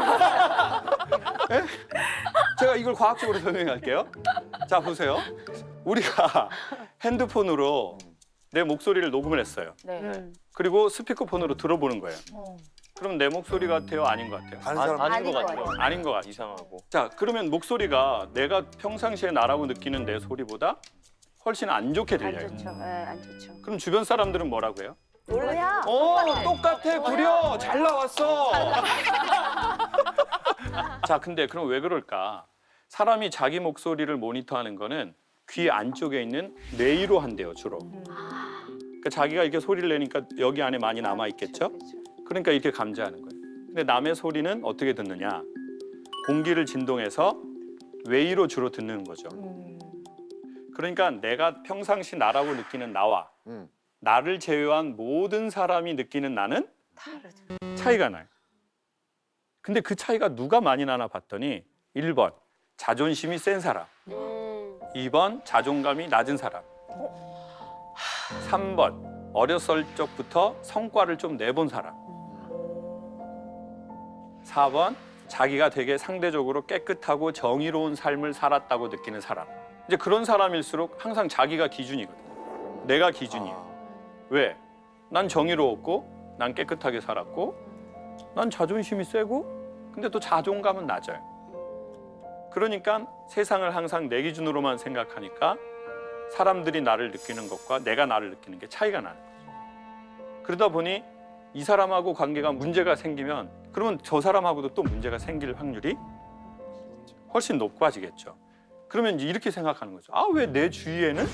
네? 제가 이걸 과학적으로 설명할게요. 자, 보세요. 우리가 핸드폰으로 내 목소리를 녹음을 했어요. 네. 그리고 스피커폰으로 들어보는 거예요. 그럼 내 목소리 같아요, 아닌 것 같아요? 다른 사람 아닌 것 같아요. 아닌 것 같아요. 이상하고. 자, 그러면 목소리가 내가 평상시에 나라고 느끼는 내 소리보다 훨씬 안 좋게 들려요. 안 좋죠. 그럼 주변 사람들은 뭐라고 해요? 뭐야? 똑같아, 구려, 잘 나왔어. 자, 근데 그럼 왜 그럴까? 사람이 자기 목소리를 모니터하는 거는 귀 안쪽에 있는 뇌위로 한대요, 주로. 그러니까 자기가 이렇게 소리를 내니까 여기 안에 많이 남아 있겠죠? 그러니까 이렇게 감지하는 거예요. 근데 남의 소리는 어떻게 듣느냐? 공기를 진동해서 뇌위로 주로 듣는 거죠. 그러니까 내가 평상시 나라고 느끼는 나와 나를 제외한 모든 사람이 느끼는 나는 차이가 나요. 근데 그 차이가 누가 많이 나나 봤더니 1번 자존심이 센 사람, 2번 자존감이 낮은 사람, 3번 어렸을 적부터 성과를 좀 내본 사람, 4번 자기가 되게 상대적으로 깨끗하고 정의로운 삶을 살았다고 느끼는 사람. 이제 그런 사람일수록 항상 자기가 기준이거든. 내가 기준이에요. 왜? 난 정의로웠고 난 깨끗하게 살았고 난 자존심이 세고 근데 또 자존감은 낮아요. 그러니까 세상을 항상 내 기준으로만 생각하니까 사람들이 나를 느끼는 것과 내가 나를 느끼는 게 차이가 나는 거죠. 그러다 보니 이 사람하고 관계가 문제가 생기면 그러면 저 사람하고도 또 문제가 생길 확률이 훨씬 높아지겠죠. 그러면 이제 이렇게 생각하는 거죠. 아, 왜 내 주위에는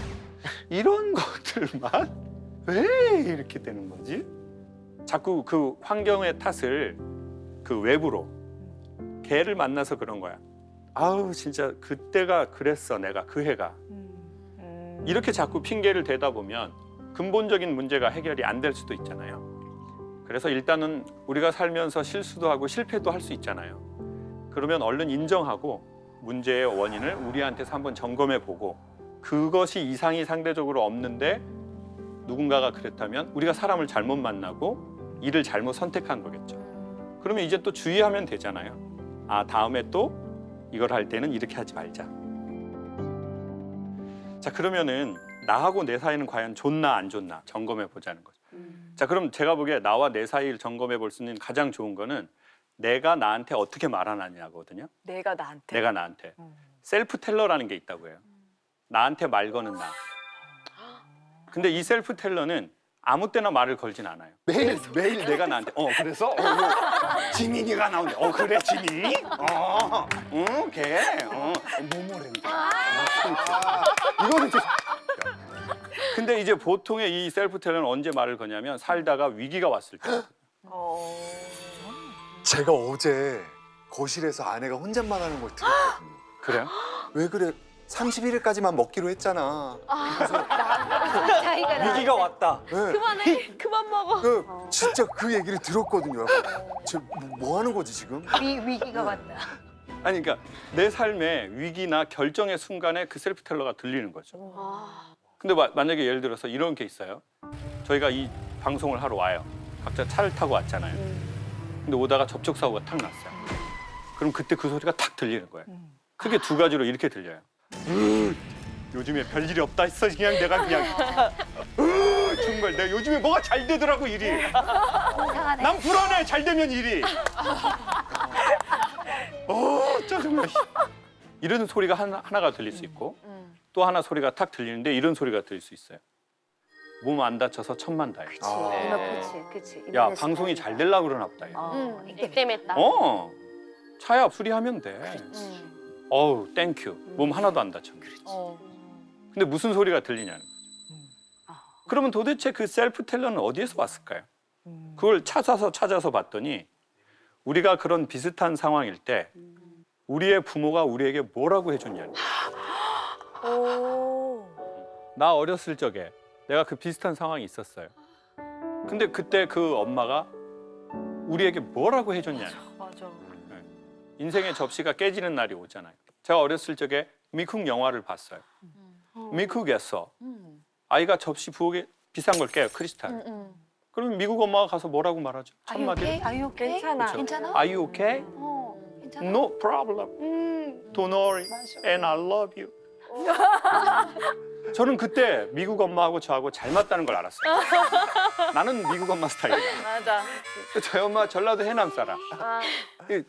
이런 것들만 왜 이렇게 되는 거지? 자꾸 그 환경의 탓을 그 외부로 걔를 만나서 그런 거야. 아우 진짜 그때가 그랬어 내가 그 해가. 이렇게 자꾸 핑계를 대다 보면 근본적인 문제가 해결이 안 될 수도 있잖아요. 그래서 일단은 우리가 살면서 실수도 하고 실패도 할 수 있잖아요. 그러면 얼른 인정하고 문제의 원인을 우리한테서 한번 점검해 보고 그것이 이상이 상대적으로 없는데 누군가가 그랬다면 우리가 사람을 잘못 만나고 일을 잘못 선택한 거겠죠. 그러면 이제 또 주의하면 되잖아요. 아, 다음에 또 이걸 할 때는 이렇게 하지 말자. 자, 그러면은 나하고 내 사이는 과연 좋나 안 좋나 점검해 보자는 거죠. 자, 그럼 제가 보기에 나와 내 사이를 점검해 볼 수 있는 가장 좋은 거는 내가 나한테 어떻게 말하느냐거든요. 내가 나한테. 내가 나한테. 셀프 텔러라는 게 있다고 해요. 나한테 말 거는 나. 근데 이 셀프 텔러는 아무 때나 말을 걸진 않아요. 매일 내가 나한테 그래서 지민이가 나온대. 그래 지민이? 응, 걔. 뭐뭐랜데. 이거는 근데 이제 보통의 이 셀프 텔러는 언제 말을 거냐면 살다가 위기가 왔을 때. 제가 어제 거실에서 아내가 혼잣말하는 걸 들었거든요. 그래요? 왜 그래? 31일까지만 먹기로 했잖아. 위기가 왔다. 네. 그만해. 그만 먹어. 진짜 그 얘기를 들었거든요. 뭐 하는 거지 지금? 위기가 왔다. 아니 그러니까 내 삶의 위기나 결정의 순간에 그 셀프 텔러가 들리는 거죠. 근데 만약에 예를 들어서 이런 게 있어요. 저희가 이 방송을 하러 와요. 각자 차를 타고 왔잖아요. 근데 오다가 접촉사고가 탁 났어요. 그럼 그때 그 소리가 탁 들리는 거예요. 크게 두 가지로 이렇게 들려요. 요즘에 별일이 없다 했어. 그냥 내가 그냥 정말 내가 요즘에 뭐가 잘 되더라고 일이. 난 불안해. 잘 되면 일이. 짜증나. 이런 소리가 하나가 들릴 수 있고 또 하나 소리가 탁 들리는데 이런 소리가 들릴 수 있어요. 몸 안 다쳐서 천만 다행. 그치. 야, 방송이 잘 되려고 그러나 보다. 이 때문에 했다. 차야 수리하면 돼. 어우, 땡큐. 몸 하나도 안 다쳤네. 근데 무슨 소리가 들리냐는 거죠. 그러면 도대체 그 셀프 텔러는 어디에서 왔을까요? 그걸 찾아서 봤더니 우리가 그런 비슷한 상황일 때 우리의 부모가 우리에게 뭐라고 해줬냐는 거죠. 나 어렸을 적에 내가 그 비슷한 상황이 있었어요. 근데 그때 그 엄마가 우리에게 뭐라고 해줬냐는 거죠. 맞아. 인생의 접시가 깨지는 날이 오잖아요. 제가 어렸을 적에 미국 영화를 봤어요. 미국에서 아이가 접시 부엌에 비싼 걸 깨요, 크리스탈. 그러면 미국 엄마가 가서 뭐라고 말하죠? 첫 마디로. Are you okay? 괜찮아. 괜찮아? Are you okay? 괜찮아? No problem. Don't worry. And I love you. 저는 그때 미국 엄마하고 저하고 잘 맞다는 걸 알았어요. 나는 미국 엄마 스타일이야. 맞아. 저희 엄마 전라도 해남 사람.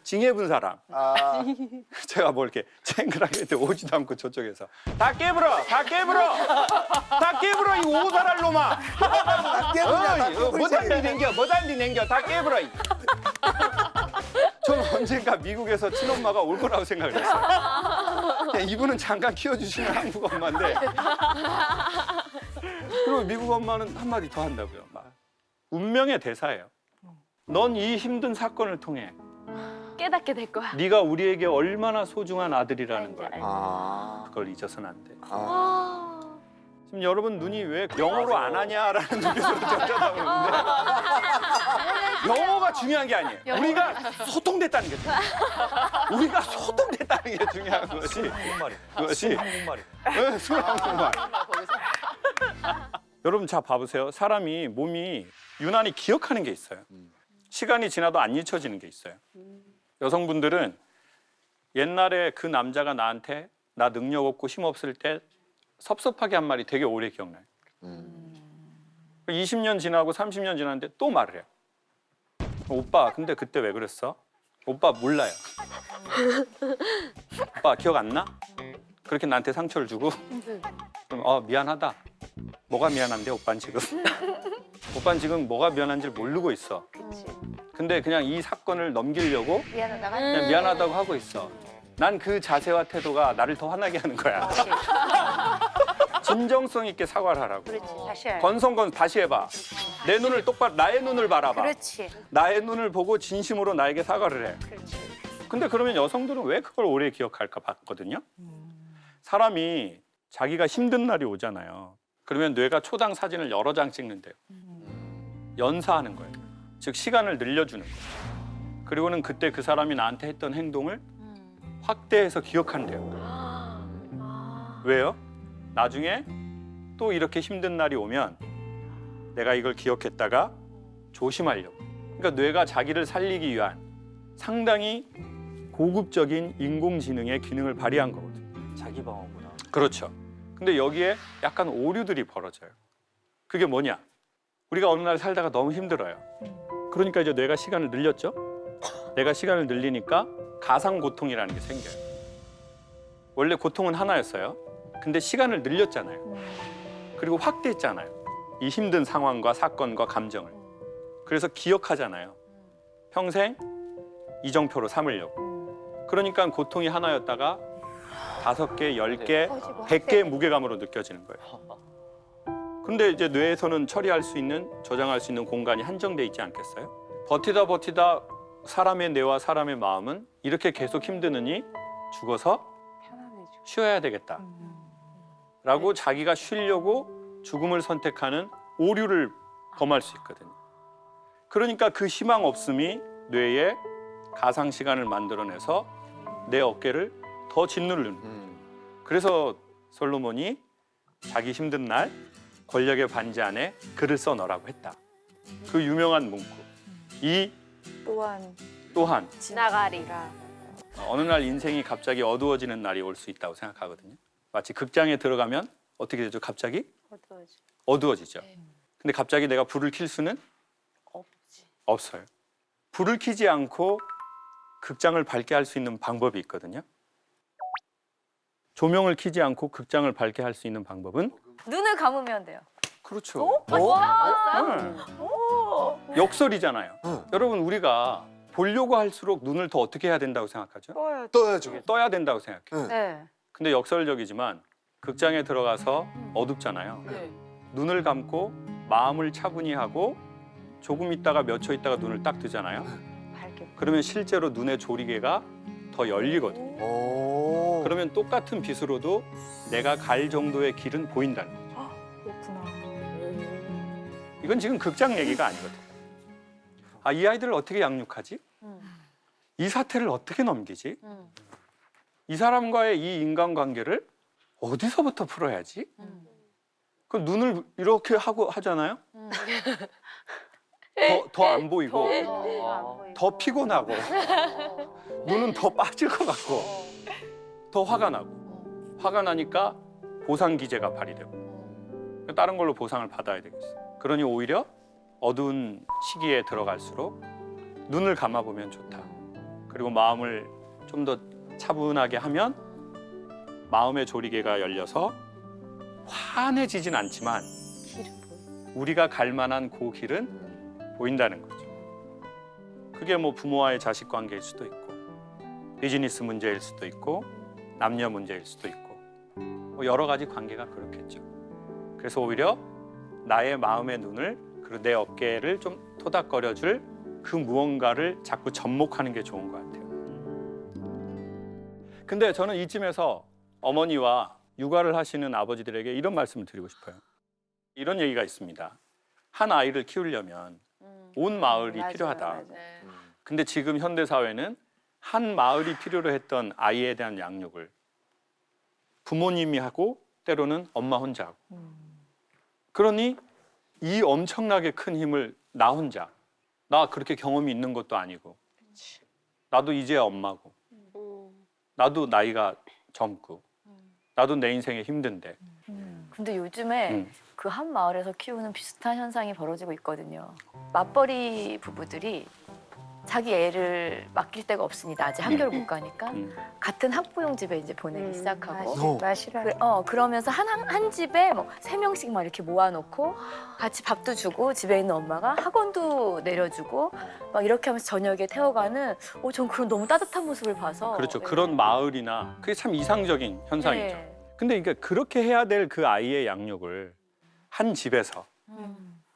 징해분 사람. 제가 뭐 이렇게 쨍그하게 했더니 오지도 않고 저쪽에서 다 깨불어 이 오살할 놈아. 뭐단디 냉겨 다 깨불어. 저는 언젠가 미국에서 친엄마가 올 거라고 생각을 했어요. 그냥 이분은 잠깐 키워주시는 한국 엄마인데 그리고 미국 엄마는 한마디 더 한다고요. 막 운명의 대사예요. 넌 이 힘든 사건을 통해 깨닫게 될 거야. 네가 우리에게 얼마나 소중한 아들이라는 걸. 아. 그걸 잊어서는 안 돼. 아. 지금 여러분 눈이 왜 영어로 안 하냐라는 눈빛으로 쳐다보는데 영어가 중요한 게 아니에요. 우리가 소통됐다는 게 중요해요. 우리가 소통됐다는 게 중요한 것이 그것이 한국말이. 순 한국말. 여러분 자 봐보세요. 사람이 몸이 유난히 기억하는 게 있어요. 시간이 지나도 안 잊혀지는 게 있어요. 여성분들은 옛날에 그 남자가 나한테 나 능력 없고 힘 없을 때 섭섭하게 한 말이 되게 오래 기억나요. 20년 지나고 30년 지났는데 또 말을 해요. 오빠 근데 그때 왜 그랬어? 오빠 몰라요. 오빠 기억 안 나? 그렇게 나한테 상처를 주고 그럼 미안하다. 뭐가 미안한데 오빠는 지금? 오빠는 지금 뭐가 미안한지 모르고 있어. 근데 그냥 이 사건을 넘기려고 미안하다가. 그냥 미안하다고 하고 있어. 난 그 자세와 태도가 나를 더 화나게 하는 거야. 진정성 있게 사과를 하라고. 그렇지. 다시 해. 건성건 다시 해봐. 내 눈을 똑바로 나의 눈을 바라봐. 그렇지. 나의 눈을 보고 진심으로 나에게 사과를 해. 그렇지. 근데 그러면 여성들은 왜 그걸 오래 기억할까 봤거든요. 사람이 자기가 힘든 날이 오잖아요. 그러면 뇌가 초당 사진을 여러 장 찍는데요. 연사하는 거예요. 즉 시간을 늘려주는 거예요. 그리고는 그때 그 사람이 나한테 했던 행동을 확대해서 기억한대요. 왜요? 나중에 또 이렇게 힘든 날이 오면 내가 이걸 기억했다가 조심하려고. 그러니까 뇌가 자기를 살리기 위한 상당히 고급적인 인공지능의 기능을 발휘한 거거든요. 자기 방어구나. 그렇죠. 근데 여기에 약간 오류들이 벌어져요. 그게 뭐냐? 우리가 어느 날 살다가 너무 힘들어요. 그러니까 이제 뇌가 시간을 늘렸죠. 내가 시간을 늘리니까 가상 고통이라는 게 생겨요. 원래 고통은 하나였어요. 근데 시간을 늘렸잖아요. 그리고 확대했잖아요. 이 힘든 상황과 사건과 감정을. 그래서 기억하잖아요. 평생 이정표로 삼으려고. 그러니까 고통이 하나였다가 5개, 10개, 100개의 무게감으로 느껴지는 거예요. 근데 이제 뇌에서는 처리할 수 있는, 저장할 수 있는 공간이 한정돼 있지 않겠어요? 버티다 사람의 뇌와 사람의 마음은 이렇게 계속 힘드느니 죽어서 쉬어야 되겠다. 라고 자기가 쉬려고 죽음을 선택하는 오류를 범할 수 있거든요. 그러니까 그 희망 없음이 뇌에 가상 시간을 만들어내서 내 어깨를 더 짓누르는 거예요. 그래서 솔로몬이 자기 힘든 날 권력의 반지 안에 글을 써 넣으라고 했다. 그 유명한 문구. 이 또한 지나가리라. 어느 날 인생이 갑자기 어두워지는 날이 올 수 있다고 생각하거든요. 마치 극장에 들어가면 어떻게 되죠? 갑자기 어두워지죠. 근데 갑자기 내가 불을 켤 수는 없어요. 불을 켜지 않고 극장을 밝게 할 수 있는 방법이 있거든요. 조명을 켜지 않고 극장을 밝게 할 수 있는 방법은 눈을 감으면 돼요. 그렇죠. 봤어요? 네. 역설이잖아요. 여러분 우리가 보려고 할수록 눈을 더 어떻게 해야 된다고 생각하죠? 떠야죠. 떠야 된다고 생각해요. 네. 근데 역설적이지만 극장에 들어가서 어둡잖아요. 네. 눈을 감고 마음을 차분히 하고 조금 있다가 몇 초 있다가 눈을 딱 뜨잖아요. 밝게. 그러면 실제로 눈의 조리개가 더 열리거든요. 오. 그러면 똑같은 빛으로도 내가 갈 정도의 길은 보인다는 거죠. 그렇구나. 이건 지금 극장 얘기가 아니거든요. 아, 이 아이들을 어떻게 양육하지? 이 사태를 어떻게 넘기지? 이 사람과의 이 인간관계를 어디서부터 풀어야지? 그 눈을 이렇게 하고 하잖아요. 더 안 보이고, 더 피곤하고, 눈은 더 빠질 것 같고, 더 화가 나고, 화가 나니까 보상 기제가 발휘되고, 다른 걸로 보상을 받아야 되겠어요. 그러니 오히려 어두운 시기에 들어갈수록 눈을 감아보면 좋다. 그리고 마음을 좀 더 차분하게 하면 마음의 조리개가 열려서 환해지진 않지만 우리가 갈 만한 그 길은 보인다는 거죠. 그게 뭐 부모와의 자식 관계일 수도 있고 비즈니스 문제일 수도 있고 남녀 문제일 수도 있고 뭐 여러 가지 관계가 그렇겠죠. 그래서 오히려 나의 마음의 눈을 그리고 내 어깨를 좀 토닥거려줄 그 무언가를 자꾸 접목하는 게 좋은 것 같아요. 근데 저는 이쯤에서 어머니와 육아를 하시는 아버지들에게 이런 말씀을 드리고 싶어요. 이런 얘기가 있습니다. 한 아이를 키우려면 온 마을이 맞아요, 필요하다. 맞아요. 네. 근데 지금 현대 사회는 한 마을이 필요로 했던 아이에 대한 양육을 부모님이 하고 때로는 엄마 혼자 하고. 그러니 이 엄청나게 큰 힘을 나 혼자, 나 그렇게 경험이 있는 것도 아니고, 나도 이제야 엄마고, 나도 나이가 젊고, 나도 내 인생에 힘든데. 근데 요즘에 음. 그 한 마을에서 키우는 비슷한 현상이 벌어지고 있거든요. 맞벌이 부부들이 자기 애를 맡길 데가 없으니 낮에 학교를 못 가니까 같은 학부형 집에 이제 보내기 시작하고 마시라. 그러면서 한 집에 뭐 3명씩 막 이렇게 모아놓고 같이 밥도 주고 집에 있는 엄마가 학원도 내려주고 막 이렇게 하면서 저녁에 태워가는 전 그런 너무 따뜻한 모습을 봐서 그렇죠. 네. 그런 마을이나 그게 참 이상적인 현상이죠. 네. 근데 그러니까 그렇게 해야 될 그 아이의 양육을 한 집에서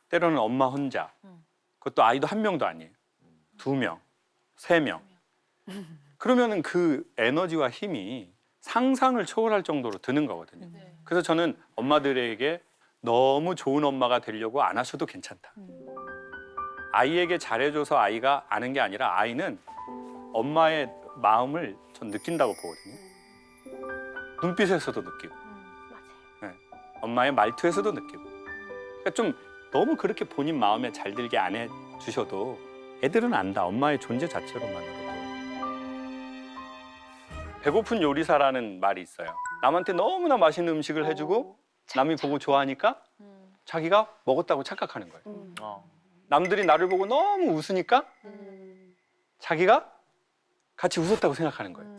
때로는 엄마 혼자, 그것도 아이도 한 명도 아니에요. 2명, 3명. 그러면은 그 에너지와 힘이 상상을 초월할 정도로 드는 거거든요. 그래서 저는 엄마들에게 너무 좋은 엄마가 되려고 안 하셔도 괜찮다. 아이에게 잘해줘서 아이가 아는 게 아니라 아이는 엄마의 마음을 전 느낀다고 보거든요. 눈빛에서도 느끼고, 네. 엄마의 말투에서도 느끼고. 그러니까 좀 너무 그렇게 본인 마음에 잘 들게 안 해주셔도 애들은 안다. 엄마의 존재 자체로만으로도. 배고픈 요리사라는 말이 있어요. 남한테 너무나 맛있는 음식을 해주고 남이 보고 좋아하니까 자기가 먹었다고 착각하는 거예요. 남들이 나를 보고 너무 웃으니까 자기가 같이 웃었다고 생각하는 거예요.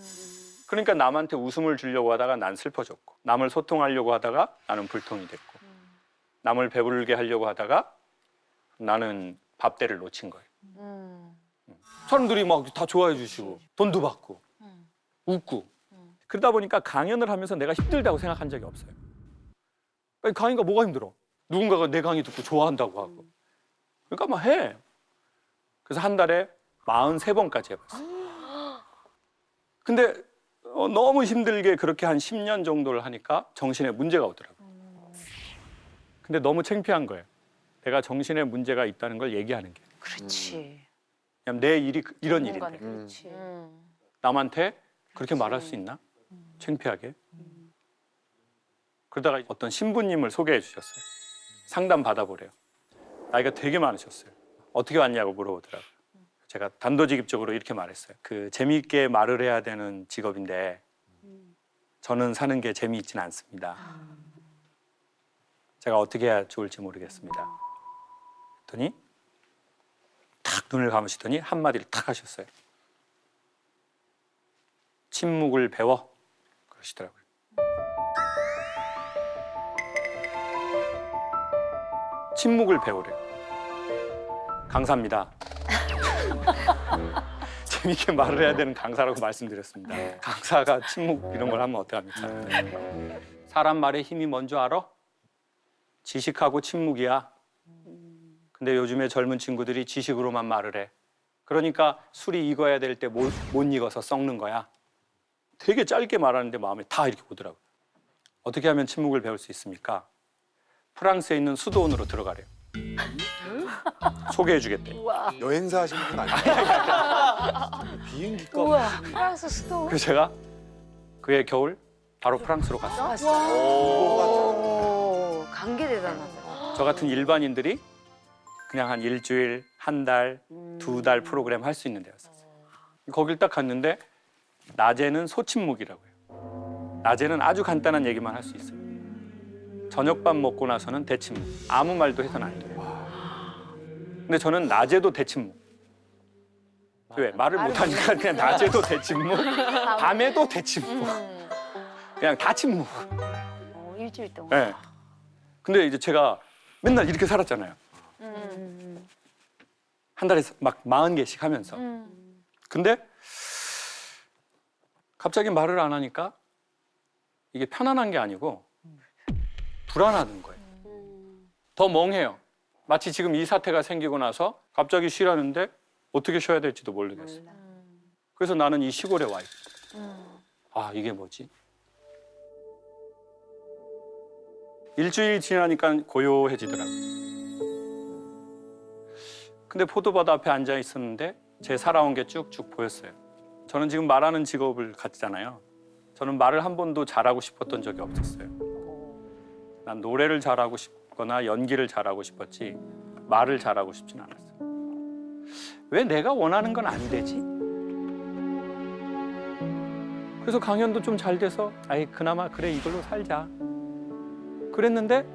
그러니까 남한테 웃음을 주려고 하다가 난 슬퍼졌고, 남을 소통하려고 하다가 나는 불통이 됐고, 남을 배부르게 하려고 하다가 나는 밥대를 놓친 거예요. 사람들이 막 다 좋아해 주시고 돈도 받고 웃고 그러다 보니까 강연을 하면서 내가 힘들다고 생각한 적이 없어요. 아니, 강의가 뭐가 힘들어? 누군가가 내 강의 듣고 좋아한다고 하고. 그러니까 막 해. 그래서 한 달에 43번까지 해봤어요. 근데 너무 힘들게 그렇게 한 10년 정도를 하니까 정신에 문제가 오더라고요. 근데 너무 창피한 거예요. 내가 정신에 문제가 있다는 걸 얘기하는 게. 그렇지. 그냥 내 일이 이런 일인데 그렇지. 남한테 그렇게 말할 수 있나? 창피하게. 그러다가 어떤 신부님을 소개해 주셨어요. 상담 받아보래요. 나이가 되게 많으셨어요. 어떻게 왔냐고 물어보더라고요. 제가 단도직입적으로 이렇게 말했어요. 그 재미있게 말을 해야 되는 직업인데 저는 사는 게 재미있진 않습니다. 제가 어떻게 해야 좋을지 모르겠습니다. 그랬더니 탁 눈을 감으시더니 한마디를 탁 하셨어요. 침묵을 배워. 그러시더라고요. 침묵을 배우래요. 강사입니다. 재미있게 말을 해야 되는 강사라고 말씀드렸습니다. 강사가 침묵 이런 걸 하면 어떡합니까? 사람 말에 힘이 뭔지 알아? 지식하고 침묵이야. 근데 요즘에 젊은 친구들이 지식으로만 말을 해. 그러니까 술이 익어야 될 때 못 익어서 썩는 거야. 되게 짧게 말하는데 마음에 다 이렇게 오더라고요. 어떻게 하면 침묵을 배울 수 있습니까? 프랑스에 있는 수도원으로 들어가래요. 소개해 주겠대. 여행사 하시는 분 아니에요? 비행기 값. 우와. 프랑스 수도. 그래서 제가 그해 겨울 바로 프랑스로 갔어요. 오, 관계 대단하다. 저 같은 일반인들이 그냥 한 일주일, 한 달, 2달 프로그램 할 수 있는 데였어요. 거길 딱 갔는데 낮에는 소침묵이라고 해요. 낮에는 아주 간단한 얘기만 할 수 있어요. 저녁밥 먹고 나서는 대침묵. 아무 말도 해서는 안 돼요. 근데 저는 낮에도 대침묵. 왜? 말을 못하니까 그냥 낮에도 대침묵, 밤에도 대침묵. 그냥 다 침묵. 일주일 동안. 네. 근데 이제 제가 맨날 이렇게 살았잖아요. 한 달에 막 40개씩 하면서. 근데 갑자기 말을 안 하니까 이게 편안한 게 아니고 불안한 거예요. 더 멍해요. 마치 지금 이 사태가 생기고 나서 갑자기 쉬라는데 어떻게 쉬어야 될지도 모르겠어요. 그래서 나는 이 시골에 와 있어요. 아, 이게 뭐지? 일주일 지나니까 고요해지더라고요. 근데 포도밭 앞에 앉아 있었는데 제 살아온 게 쭉쭉 보였어요. 저는 지금 말하는 직업을 갖잖아요. 저는 말을 한 번도 잘하고 싶었던 적이 없었어요. 난 노래를 잘하고 싶거나 연기를 잘하고 싶었지 말을 잘하고 싶진 않았어요. 왜 내가 원하는 건 안 되지? 그래서 강연도 좀 잘 돼서 아이 그나마 그래 이걸로 살자. 그랬는데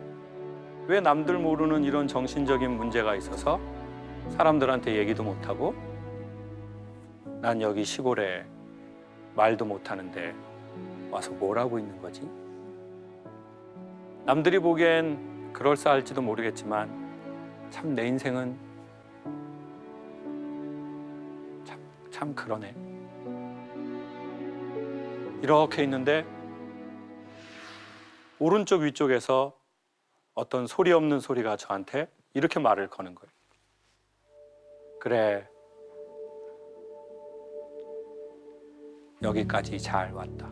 왜 남들 모르는 이런 정신적인 문제가 있어서 사람들한테 얘기도 못하고 난 여기 시골에 말도 못하는데 와서 뭘 하고 있는 거지? 남들이 보기엔 그럴싸할지도 모르겠지만 참 내 인생은 참 그러네. 이렇게 있는데 오른쪽 위쪽에서 어떤 소리 없는 소리가 저한테 이렇게 말을 거는 거예요. 그래, 여기까지 잘 왔다.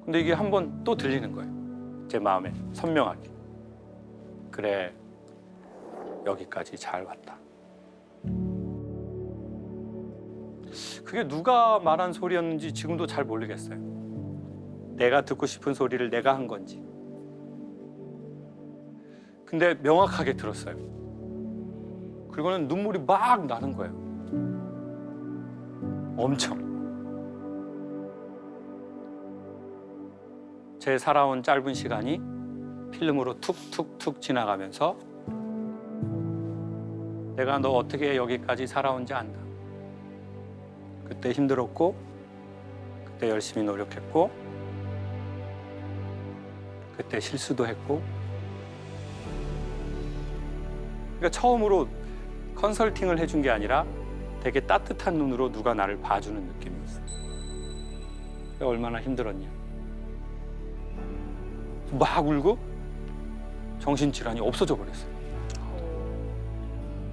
근데 이게 한 번 또 들리는 거예요. 제 마음에 선명하게. 그래, 여기까지 잘 왔다. 그게 누가 말한 소리였는지 지금도 잘 모르겠어요. 내가 듣고 싶은 소리를 내가 한 건지. 근데 명확하게 들었어요. 그리고는 눈물이 막 나는 거예요. 엄청. 제 살아온 짧은 시간이 필름으로 툭툭툭 지나가면서 내가 너 어떻게 여기까지 살아온지 안다. 그때 힘들었고, 그때 열심히 노력했고, 그때 실수도 했고. 그러니까 처음으로 컨설팅을 해준 게 아니라 되게 따뜻한 눈으로 누가 나를 봐주는 느낌이었어요. 내가 얼마나 힘들었냐. 막 울고 정신질환이 없어져 버렸어요.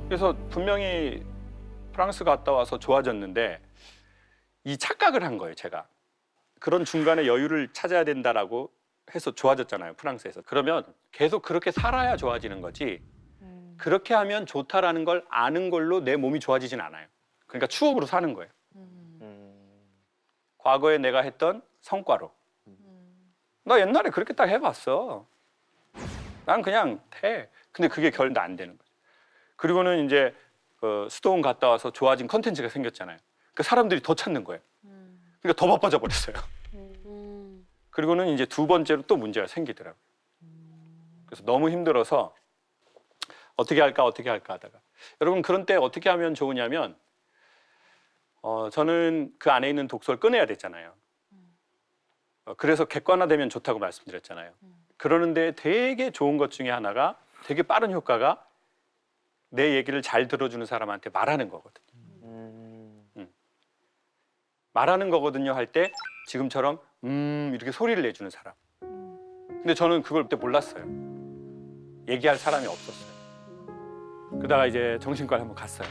그래서 분명히 프랑스 갔다 와서 좋아졌는데 이 착각을 한 거예요, 제가. 그런 중간에 여유를 찾아야 된다라고 해서 좋아졌잖아요, 프랑스에서. 그러면 계속 그렇게 살아야 좋아지는 거지. 그렇게 하면 좋다라는 걸 아는 걸로 내 몸이 좋아지진 않아요. 그러니까 추억으로 사는 거예요. 과거에 내가 했던 성과로. 나 옛날에 그렇게 딱 해봤어. 난 그냥 해. 근데 그게 결도 안 되는 거예요. 그리고는 이제 수도원 갔다 와서 좋아진 컨텐츠가 생겼잖아요. 그 사람들이 더 찾는 거예요. 그러니까 더 바빠져 버렸어요. 그리고는 이제 두 번째로 또 문제가 생기더라고요. 그래서 너무 힘들어서 어떻게 할까 하다가 여러분 그런 때 어떻게 하면 좋으냐면 저는 그 안에 있는 독소를 꺼내야 되잖아요. 그래서 객관화되면 좋다고 말씀드렸잖아요. 그러는데 되게 좋은 것 중에 하나가 되게 빠른 효과가 내 얘기를 잘 들어주는 사람한테 말하는 거거든요. 말하는 거거든요 할 때 지금처럼 이렇게 소리를 내주는 사람. 근데 저는 그걸 그때 몰랐어요. 얘기할 사람이 없었어요. 그러다가 이제 정신과를 한번 갔어요.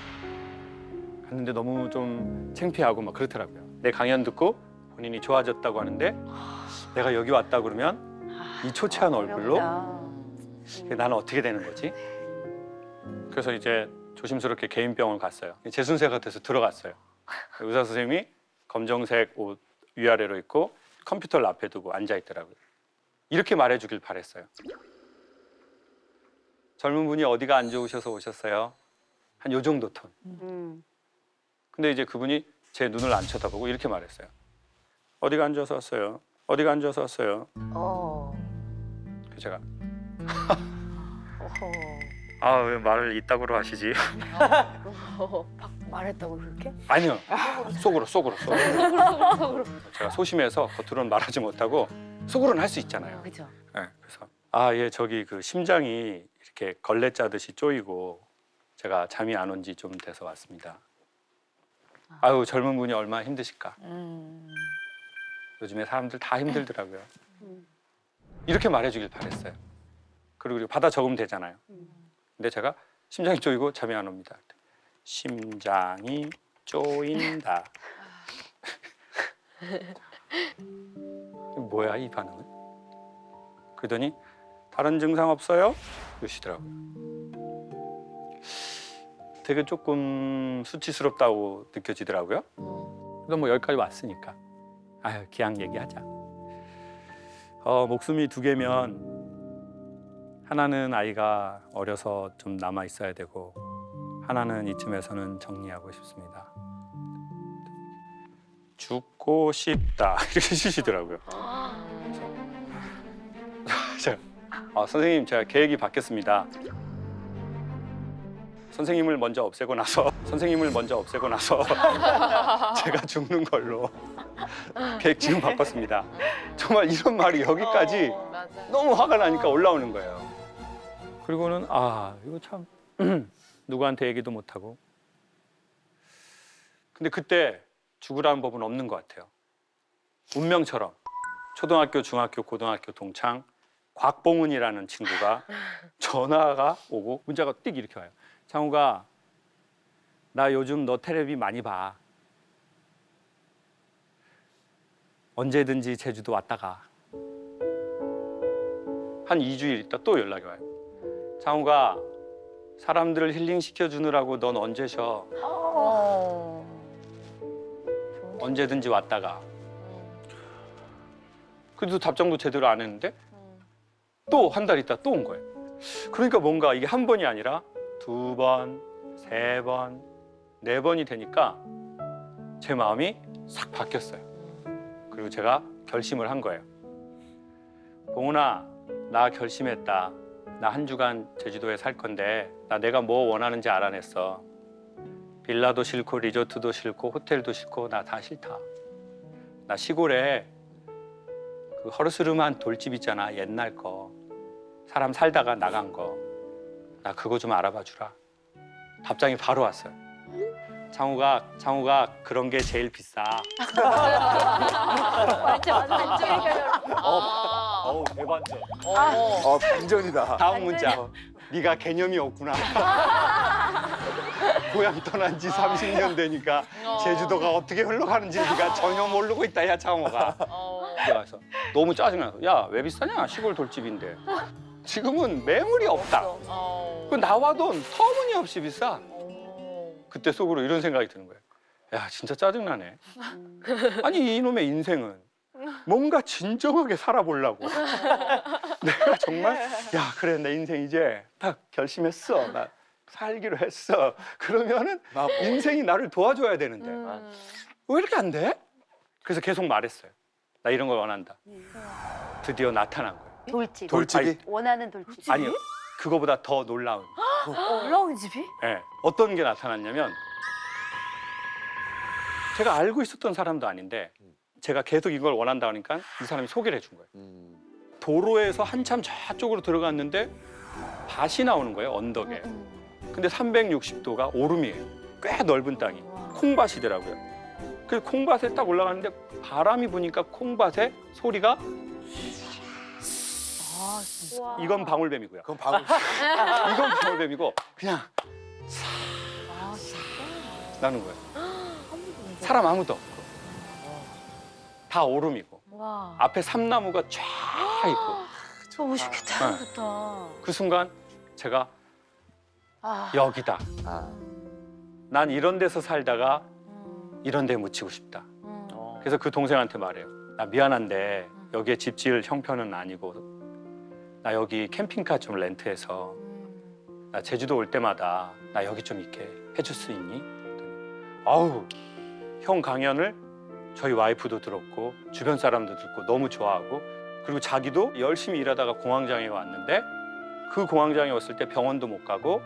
갔는데 너무 좀 창피하고 막 그렇더라고요. 내 강연 듣고 본인이 좋아졌다고 하는데 내가 여기 왔다 그러면 이 초췌한 얼굴로 나는 어떻게 되는 거지? 그래서 이제 조심스럽게 개인병원을 갔어요. 재순세가 돼서 들어갔어요. 의사 선생님이 검정색 옷 위아래로 입고 컴퓨터를 앞에 두고 앉아 있더라고요. 이렇게 말해주길 바랬어요. 젊은 분이 어디가 안 좋으셔서 오셨어요? 한 요 정도 톤. 근데 이제 그분이 제 눈을 안 쳐다보고 이렇게 말했어요. 어디가 안 좋아서 왔어요? 어디가 안 좋아서 왔어요? 그래서 제가 아, 왜 말을 이따구로 하시지? 말했다고 그렇게? 아니요. 속으로. 제가 소심해서 겉으로는 말하지 못하고 속으로는 할 수 있잖아요. 그죠. 네, 그래서 예, 저기 그 심장이 이렇게 걸레 짜듯이 쪼이고 제가 잠이 안 온 지 좀 돼서 왔습니다. 아유, 젊은 분이 얼마나 힘드실까. 요즘에 사람들 다 힘들더라고요. 이렇게 말해주길 바랬어요. 그리고 받아 적으면 되잖아요. 근데 제가 심장이 쪼이고 잠이 안 옵니다. 심장이 쪼인다. 뭐야 이 반응은? 그러더니 다른 증상 없어요? 그러시더라고요. 되게 조금 수치스럽다고 느껴지더라고요. 그래도 뭐 여기까지 왔으니까 아유 기왕 얘기하자. 목숨이 두 개면 하나는 아이가 어려서 좀 남아 있어야 되고 하나는 이쯤에서는 정리하고 싶습니다. 죽고 싶다 이렇게 주시더라고요. 제가 선생님 제가 계획이 바뀌었습니다. 선생님을 먼저 없애고 나서 제가 죽는 걸로 계획 지금 바꿨습니다. 정말 이런 말이 여기까지 맞아. 너무 화가 나니까 올라오는 거예요. 그리고는 이거 참 누구한테 얘기도 못하고. 근데 그때 죽으라는 법은 없는 것 같아요. 운명처럼 초등학교, 중학교, 고등학교 동창 곽봉은이라는 친구가 전화가 오고 문자가 띡 이렇게 와요. 창우가 나 요즘 너 텔레비 많이 봐. 언제든지 제주도 왔다가. 한 2주일 있다 또 연락이 와요. 창우가 사람들을 힐링시켜 주느라고 넌 언제 쉬어? 언제든지 왔다가. 그래도 답장도 제대로 안 했는데 또 한 달 있다 또 온 거예요. 그러니까 뭔가 이게 한 번이 아니라 2번, 3번, 4번이 되니까 제 마음이 싹 바뀌었어요. 그리고 제가 결심을 한 거예요. 봉은아, 나 결심했다. 나 한 주간 제주도에 살 건데 내가 뭐 원하는지 알아냈어. 빌라도 싫고 리조트도 싫고 호텔도 싫고 나 다 싫다. 나 시골에 그 허르스름한 돌집 있잖아. 옛날 거. 사람 살다가 나간 거. 나 그거 좀 알아봐 주라. 답장이 바로 왔어요. 창우가 그런 게 제일 비싸. 대반전. 반전이다. 다음 문자. 네가 개념이 없구나. 고향 떠난 지 30년 되니까 제주도가 어떻게 흘러가는지 네가 전혀 모르고 있다, 야 창호가. 그래서 너무 짜증나서 야, 왜 비싸냐? 시골 돌집인데. 지금은 매물이 없다. 그 나와도 터무니없이 비싸. 그때 속으로 이런 생각이 드는 거예요. 야, 진짜 짜증나네. 아니 이놈의 인생은 뭔가 진정하게 살아보려고. 내가 정말 야 그래 내 인생 이제 딱 결심했어. 나 살기로 했어. 그러면은 인생이 나를 도와줘야 되는데 왜 이렇게 안 돼? 그래서 계속 말했어요. 나 이런 걸 원한다. 드디어 나타난 거예요. 돌집. 돌집이? 원하는 돌집. 아니요. 그거보다 더 놀라운. 올라온 집이? 네, 어떤 게 나타났냐면 제가 알고 있었던 사람도 아닌데 제가 계속 이걸 원한다 하니까 이 사람이 소개를 해준 거예요. 도로에서 한참 저쪽으로 들어갔는데 밭이 나오는 거예요, 언덕에. 근데 360도가 오름이에요. 꽤 넓은 땅이. 콩밭이더라고요. 그 콩밭에 딱 올라가는데 바람이 부니까 콩밭에 소리가 이건 방울뱀이고요. 그건 방울. 이건 방울뱀이고 그냥 나는 거예요. 사람 아무도 없고 다 오름이고 앞에 삼나무가 쫙 있고 멋있겠다. 네. 좋다. 그 순간 제가 여기다. 난 이런 데서 살다가 이런 데 묻히고 싶다. 그래서 그 동생한테 말해요. 나 미안한데 여기에 집 지을 형편은 아니고 나 여기 캠핑카 좀 렌트해서 나 제주도 올 때마다 나 여기 좀 있게 해줄 수 있니? 아우, 형 강연을 저희 와이프도 들었고 주변 사람도 듣고 너무 좋아하고 그리고 자기도 열심히 일하다가 공황장애가 왔는데 그 공황장애 왔을 때 병원도 못 가고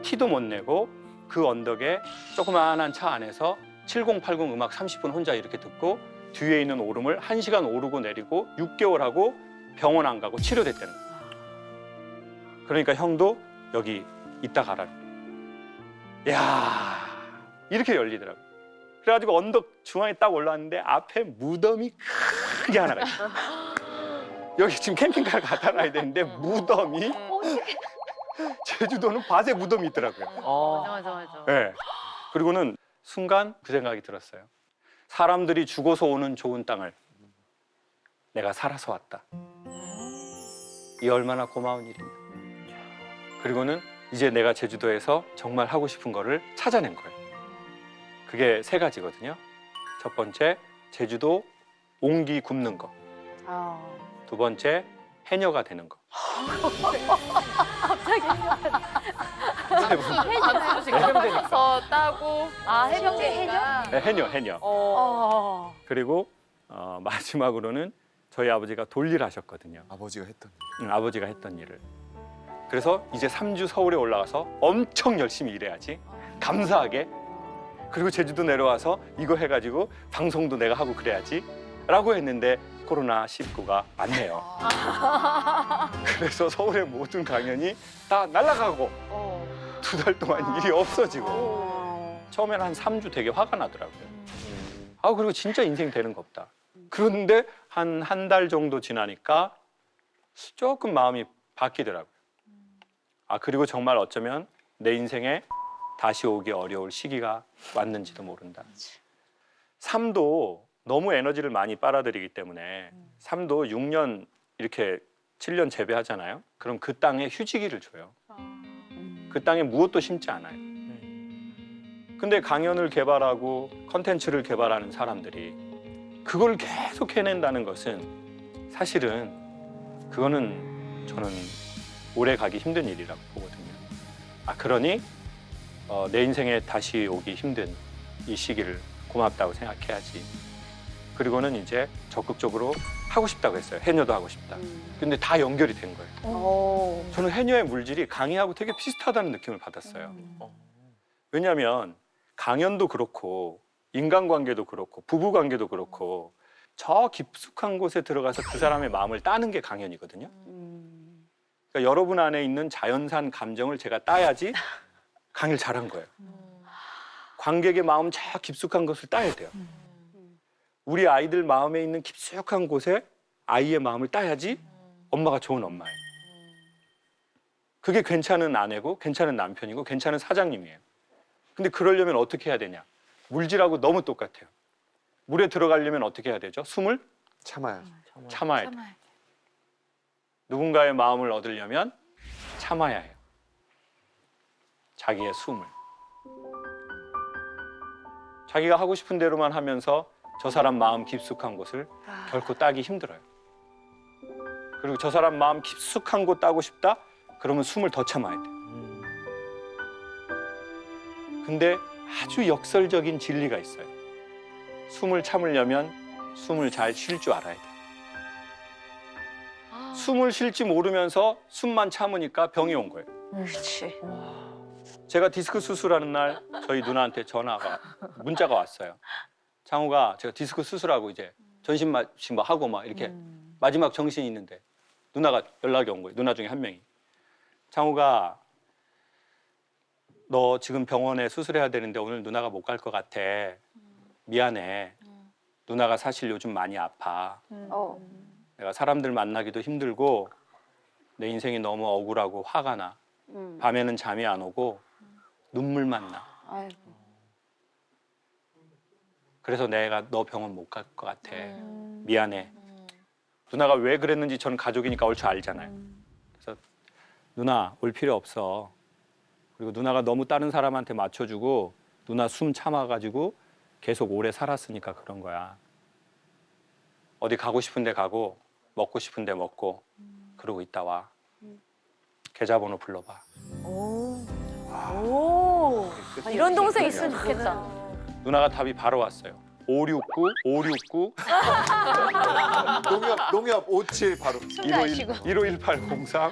티도 못 내고 그 언덕에 조그마한 차 안에서 7080 음악 30분 혼자 이렇게 듣고 뒤에 있는 오름을 1시간 오르고 내리고 6개월 하고 병원 안 가고 치료됐다는 거예요. 그러니까 형도 여기 있다 가라고. 야, 이렇게 열리더라고요. 그래가지고 언덕 중앙에 딱 올라왔는데 앞에 무덤이 크게 하나가 있어요. 여기 지금 캠핑카를 갖다 놔야 되는데 무덤이 제주도는 밭에 무덤이 있더라고요. 맞아. 네. 그리고는 순간 그 생각이 들었어요. 사람들이 죽어서 오는 좋은 땅을 내가 살아서 왔다. 이 얼마나 고마운 일이냐. 그리고는 이제 내가 제주도에서 정말 하고 싶은 거를 찾아낸 거예요. 그게 3가지거든요. 첫 번째, 제주도 옹기 굽는 거. 두 번째, 해녀가 되는 거. 세 번째, 박수 해서 따고. 아, 해병대 해녀? 네, 해녀. 그리고 마지막으로는 저희 아버지가 돌일 하셨거든요. 아버지가 했던. 아버지가 했던 일을. 그래서 이제 3주 서울에 올라가서 엄청 열심히 일해야지. 감사하게. 그리고 제주도 내려와서 이거 해가지고 방송도 내가 하고 그래야지. 라고 했는데 코로나19가 왔네요. 그래서 서울의 모든 강연이 다 날아가고 2달 동안 일이 없어지고 처음에는 한 3주 되게 화가 나더라고요. 그리고 진짜 인생 되는 거 없다. 그런데 한 달 정도 지나니까 조금 마음이 바뀌더라고요. 그리고 정말 어쩌면 내 인생에 다시 오기 어려울 시기가 왔는지도 모른다. 삶도 너무 에너지를 많이 빨아들이기 때문에 삶도 6년 이렇게 7년 재배하잖아요. 그럼 그 땅에 휴지기를 줘요. 그 땅에 무엇도 심지 않아요. 근데 강연을 개발하고 컨텐츠를 개발하는 사람들이 그걸 계속 해낸다는 것은 사실은 그거는 저는 오래 가기 힘든 일이라고 보거든요. 그러니 내 인생에 다시 오기 힘든 이 시기를 고맙다고 생각해야지. 그리고는 이제 적극적으로 하고 싶다고 했어요. 해녀도 하고 싶다. 근데 다 연결이 된 거예요. 저는 해녀의 물질이 강의하고 되게 비슷하다는 느낌을 받았어요. 왜냐하면 강연도 그렇고 인간관계도 그렇고 부부관계도 그렇고 저 깊숙한 곳에 들어가서 그 사람의 마음을 따는 게 강연이거든요. 그러니까 여러분 안에 있는 자연산 감정을 제가 따야지 강의를 잘한 거예요. 관객의 마음 저 깊숙한 것을 따야 돼요. 우리 아이들 마음에 있는 깊숙한 곳에 아이의 마음을 따야지 엄마가 좋은 엄마예요. 그게 괜찮은 아내고 괜찮은 남편이고 괜찮은 사장님이에요. 근데 그러려면 어떻게 해야 되냐? 물질하고 너무 똑같아요. 물에 들어가려면 어떻게 해야 되죠? 숨을 참아야죠. 참아야 돼요. 누군가의 마음을 얻으려면 참아야 해요. 자기의 숨을. 자기가 하고 싶은 대로만 하면서 저 사람 마음 깊숙한 곳을 결코 따기 힘들어요. 그리고 저 사람 마음 깊숙한 곳 따고 싶다? 그러면 숨을 더 참아야 돼요. 근데 아주 역설적인 진리가 있어요. 숨을 참으려면 숨을 잘 쉴 줄 알아야 돼요. 숨을 쉴 줄 모르면서 숨만 참으니까 병이 온 거예요. 그렇지. 제가 디스크 수술하는 날 저희 누나한테 문자가 왔어요. 장우가 제가 디스크 수술하고 이제 전신 마취 뭐 하고 막 이렇게 마지막 정신이 있는데 누나가 연락이 온 거예요. 누나 중에 한 명이. 장우가 너 지금 병원에 수술해야 되는데 오늘 누나가 못 갈 것 같아. 미안해. 누나가 사실 요즘 많이 아파. 내가 사람들 만나기도 힘들고 내 인생이 너무 억울하고 화가 나. 밤에는 잠이 안 오고 눈물만 나. 그래서 내가 너 병원 못 갈 것 같아. 미안해. 누나가 왜 그랬는지 저는 가족이니까 얼추 알잖아요. 그래서 누나 올 필요 없어. 그리고 누나가 너무 다른 사람한테 맞춰주고 누나 숨 참아가지고 계속 오래 살았으니까 그런 거야. 어디 가고 싶은 데 가고 먹고 싶은 데 먹고 그러고 있다 와. 계좌번호 불러봐. 이런 동생 있으면 좋겠다. 누나가 답이 바로 왔어요. 569 569 농협 57 바로. 151803.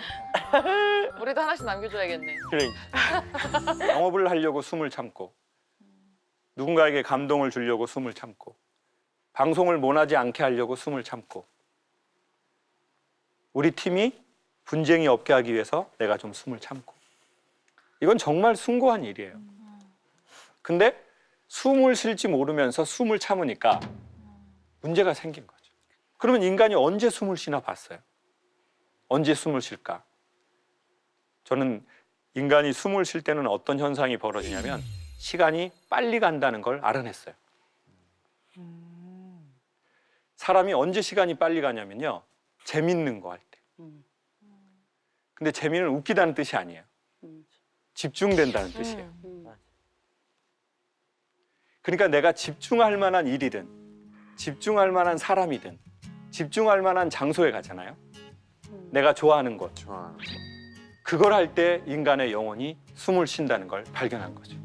우리도 하나씩 남겨줘야겠네. 그러니까 영업을 하려고 숨을 참고 누군가에게 감동을 주려고 숨을 참고 방송을 모나지 않게 하려고 숨을 참고 우리 팀이 분쟁이 없게 하기 위해서 내가 좀 숨을 참고 이건 정말 숭고한 일이에요. 근데 숨을 쉴지 모르면서 숨을 참으니까 문제가 생긴 거죠. 그러면 인간이 언제 숨을 쉬나 봤어요. 언제 숨을 쉴까? 저는 인간이 숨을 쉴 때는 어떤 현상이 벌어지냐면 시간이 빨리 간다는 걸 알아냈어요. 사람이 언제 시간이 빨리 가냐면요. 재밌는 거 할 때. 근데 재미는 웃기다는 뜻이 아니에요. 집중된다는 뜻이에요. 그러니까 내가 집중할 만한 일이든 집중할 만한 사람이든 집중할 만한 장소에 가잖아요. 내가 좋아하는 것. 좋아. 그걸 할 때 인간의 영혼이 숨을 쉰다는 걸 발견한 거죠.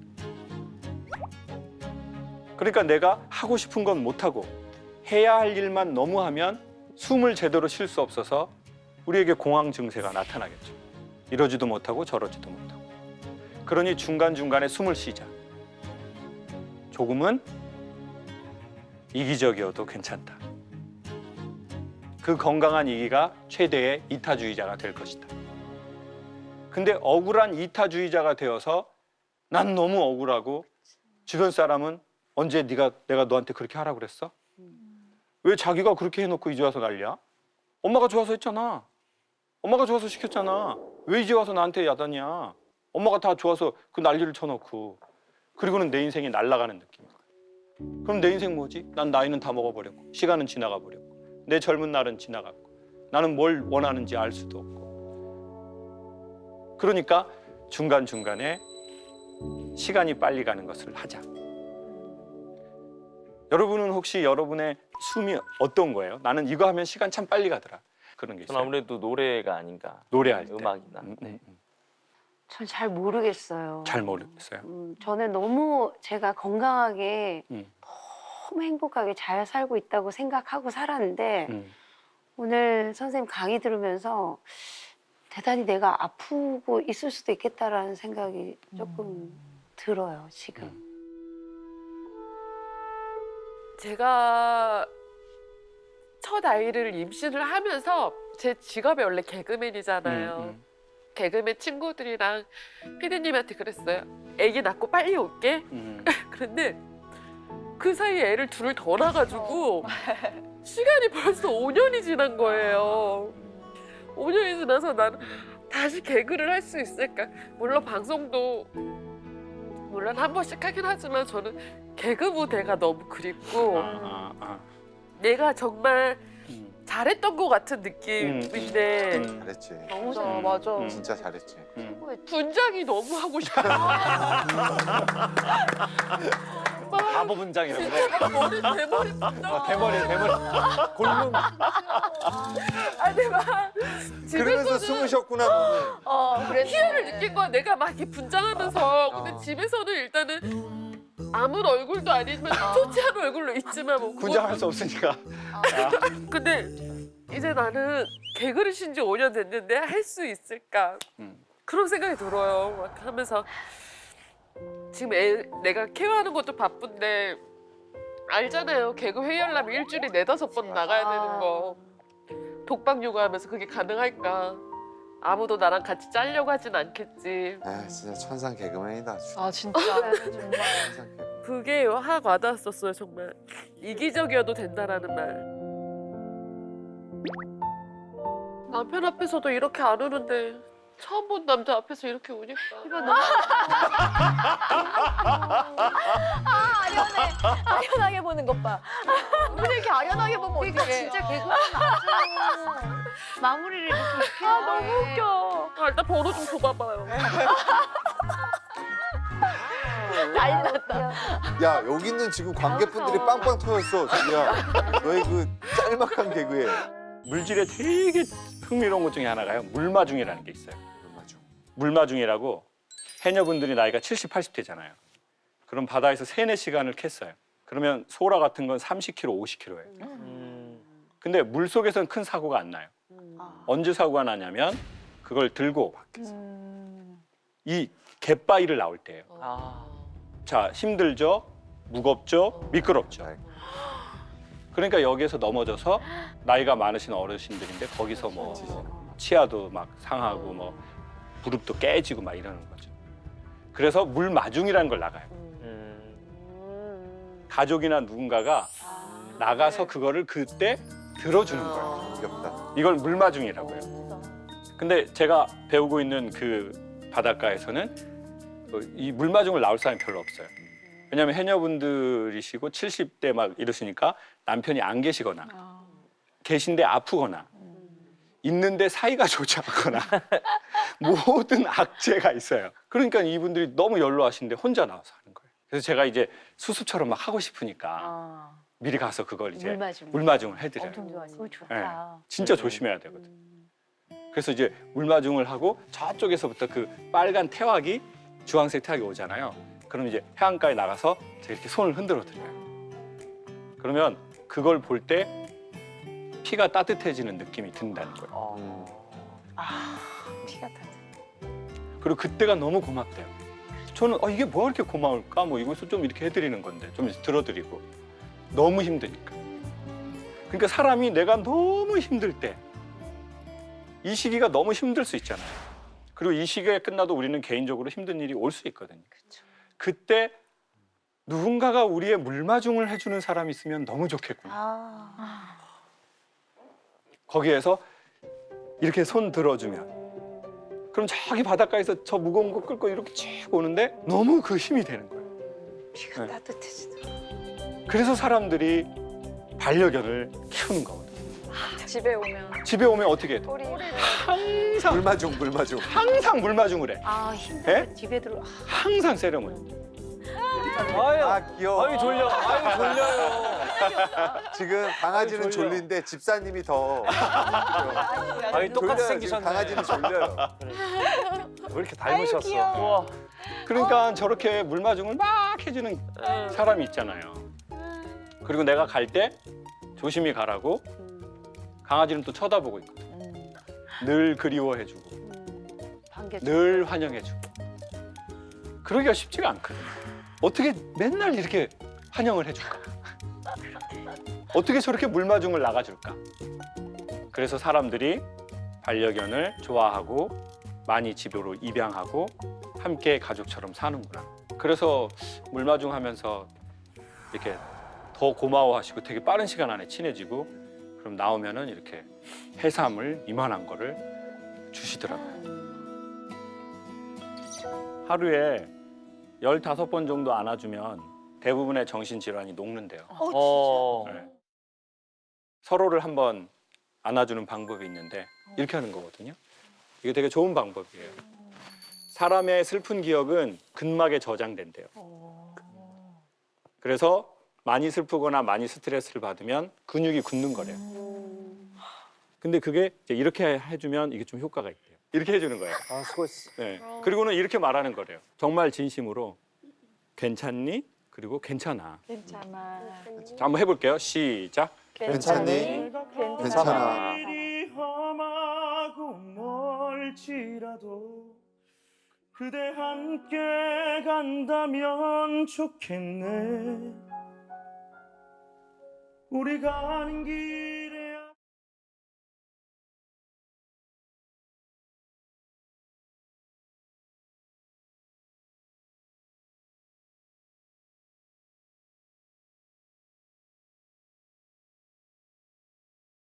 그러니까 내가 하고 싶은 건 못하고 해야 할 일만 너무 하면 숨을 제대로 쉴 수 없어서 우리에게 공황 증세가 나타나겠죠. 이러지도 못하고 저러지도 못하고. 그러니 중간중간에 숨을 쉬자. 조금은 이기적이어도 괜찮다. 그 건강한 이기가 최대의 이타주의자가 될 것이다. 근데 억울한 이타주의자가 되어서 난 너무 억울하고 주변 사람은 언제 내가 너한테 그렇게 하라고 그랬어? 왜 자기가 그렇게 해놓고 이제 와서 난리야? 엄마가 좋아서 했잖아. 엄마가 좋아서 시켰잖아. 왜 이제 와서 나한테 야단이야? 엄마가 다 좋아서 그 난리를 쳐놓고. 그리고는 내 인생이 날아가는 느낌이야. 그럼 내 인생 뭐지? 난 나이는 다 먹어버렸고 시간은 지나가 버렸고 내 젊은 날은 지나갔고 나는 뭘 원하는지 알 수도 없고. 그러니까 중간중간에 시간이 빨리 가는 것을 하자. 여러분은 혹시 여러분의 숨이 어떤 거예요? 나는 이거 하면 시간 참 빨리 가더라. 그런 게 있어요. 저는 아무래도 노래가 아닌가. 노래할 때. 음악이나. 전 잘 모르겠어요. 잘 모르겠어요. 저는 너무 제가 건강하게 음. 너무 행복하게 잘 살고 있다고 생각하고 살았는데 음. 오늘 선생님 강의 들으면서 대단히 내가 아프고 있을 수도 있겠다라는 생각이 조금 들어요, 지금. 제가 첫 아이를 임신을 하면서 제 직업이 원래 개그맨이잖아요. 개그맨 친구들이랑 피디님한테 그랬어요. 애기 낳고 빨리 올게. 그런데 그 사이에 애를 둘을 더 낳아가지고 시간이 벌써 5년이 지난 거예요. 5년이 지나서 나는 다시 개그를 할 수 있을까? 물론 방송도 물론 한 번씩 하긴 하지만 저는 개그 무대가 너무 그립고 내가 정말 잘했던 것 같은 느낌인데 잘했지. 너무 잘 맞아. 진짜 잘했지. 분장이 너무 하고 싶어. 바보 분장이라고. 머리 대머리 분장. 대머리. 골룸. 아니 막 그러면서 숨을 쉬었구나 너는. 희열을 느낀 거야. 내가 막 이렇게 분장하면서. 근데 집에서는 일단은 아무 얼굴도 아니지만 좋지 않은 얼굴로 있지만 뭐 분장할 수 없으니까. 근데 이제 나는 개그를 쉰 지 5년 됐는데 할 수 있을까 그런 생각이 들어요. 막 하면서 지금 내가 케어하는 것도 바쁜데 알잖아요. 개그 회의하려면 일주일에 4-5번 나가야 되는 거. 독박 육아하면서 그게 가능할까? 아무도 나랑 같이 짜려고 하진 않겠지. 아 진짜 천상 개그맨이다. 아 진짜. 천상 개그맨. 그게 확 와닿았었어요. 정말 이기적이어도 된다라는 말. 남편 앞에서도 이렇게 안 우는데 처음 본 남자 앞에서 이렇게 우니까 아련하게 보는 것 봐. 왜 이렇게 아련하게 보면 어떡해. 진짜 개그맨 맞아. 마무리를 이렇게 해야 너무 웃겨. 아, 일단 번호 좀 줘봐봐요. 난리 났다. 야 여기 있는 지금 관객분들이 빵빵 터졌어. 야 너의 그 짤막한 개그에. 물질에 되게 흥미로운 것 중에 하나가요. 물마중이라는 게 있어요. 물마중이라고 해녀분들이 나이가 70, 80대잖아요. 그럼 바다에서 3-4시간을 캤어요. 그러면 소라 같은 건 30kg, 50kg예요. 근데 물속에서는 큰 사고가 안 나요. 언제 사고가 나냐면 그걸 들고 밖에서 이 갯바위를 나올 때예요. 자, 힘들죠? 무겁죠? 미끄럽죠? 그러니까 여기에서 넘어져서 나이가 많으신 어르신들인데 거기서 뭐 치아도 막 상하고 뭐 무릎도 깨지고 막 이러는 거죠. 그래서 물마중이라는 걸 나가요. 가족이나 누군가가 나가서 그거를 그때 들어주는 거예요. 귀엽다. 이걸 물마중이라고 해요. 근데 제가 배우고 있는 그 바닷가에서는 이 물마중을 나올 사람이 별로 없어요. 왜냐하면 해녀분들이시고 70대 막 이러시니까 남편이 안 계시거나 계신데 아프거나 있는데 사이가 좋지 않거나 모든 악재가 있어요. 그러니까 이분들이 너무 연로하신데 혼자 나와서 하는 거예요. 그래서 제가 이제 수습처럼 막 하고 싶으니까 미리 가서 그걸 이제 물마중을 해드려요. 엄청 좋아하시고 네, 진짜 조심해야 되거든. 그래서 이제 물마중을 하고 저쪽에서부터 그 빨간 태왁이 주황색 태왁이 오잖아요. 그럼 이제 해안가에 나가서 제가 이렇게 손을 흔들어 드려요. 그러면 그걸 볼 때 피가 따뜻해지는 느낌이 든다는 거예요. 피가 다. 그리고 그때가 너무 고맙대요. 저는 이게 뭐가 이렇게 고마울까? 뭐 이것을 좀 이렇게 해드리는 건데 좀 들어드리고 너무 힘드니까. 그러니까 사람이 내가 너무 힘들 때 이 시기가 너무 힘들 수 있잖아요. 그리고 이 시기가 끝나도 우리는 개인적으로 힘든 일이 올 수 있거든요. 그때 누군가가 우리의 물마중을 해주는 사람이 있으면 너무 좋겠구나. 거기에서 이렇게 손 들어주면 그럼 저기 바닷가에서 저 무거운 거 끌고 이렇게 쭉 오는데 너무 그 힘이 되는 거예요. 피가 네. 따뜻해지더라. 그래서 사람들이 반려견을 키우는 거거든요. 집에 오면 집에 오면 어떻게 해요? 꼬리 항상 물마중. 항상 물마중을 해. 힘들어. 집에 들어. 항상 세레모니. 아유, 아 귀여워. 아유 졸려. 아유 졸려요. 지금 강아지는 아유, 졸려. 졸린데 집사님이 더 아유 똑같이 졸려요. 지금 생기셨네. 강아지는 졸려요. 왜 이렇게 닮으셨어? 우와. 그러니까 저렇게 물마중을 막 해주는 사람이 있잖아요. 그리고 내가 갈 때 조심히 가라고 강아지는 또 쳐다보고 있거든. 늘 그리워해주고 늘 환영해주고. 그러기가 쉽지가 않거든. 어떻게 맨날 이렇게 환영을 해줄까? 어떻게 저렇게 물마중을 나가줄까? 그래서 사람들이 반려견을 좋아하고 많이 집으로 입양하고 함께 가족처럼 사는구나. 그래서 물마중 하면서 이렇게 더 고마워하시고 되게 빠른 시간 안에 친해지고 그럼 나오면은 이렇게 해삼을 이만한 거를 주시더라고요. 하루에 15번 정도 안아주면 대부분의 정신질환이 녹는데요. 네. 서로를 한번 안아주는 방법이 있는데 이렇게 하는 거거든요. 이게 되게 좋은 방법이에요. 사람의 슬픈 기억은 근막에 저장된대요. 그래서 많이 슬프거나 많이 스트레스를 받으면 근육이 굳는 거래요. 근데 그게 이제 이렇게 해주면 이게 좀 효과가 있대요. 이렇게 해주는 거예요. 아 수고했어. 네. 그리고는 이렇게 말하는 거래요. 정말 진심으로 괜찮니? 그리고 괜찮아. 괜찮아. 자, 한번 해볼게요. 시작. 괜찮니? 괜찮아. 길이 험하고 멀지라도 그대 함께 간다면 좋겠네. 우리 가는 길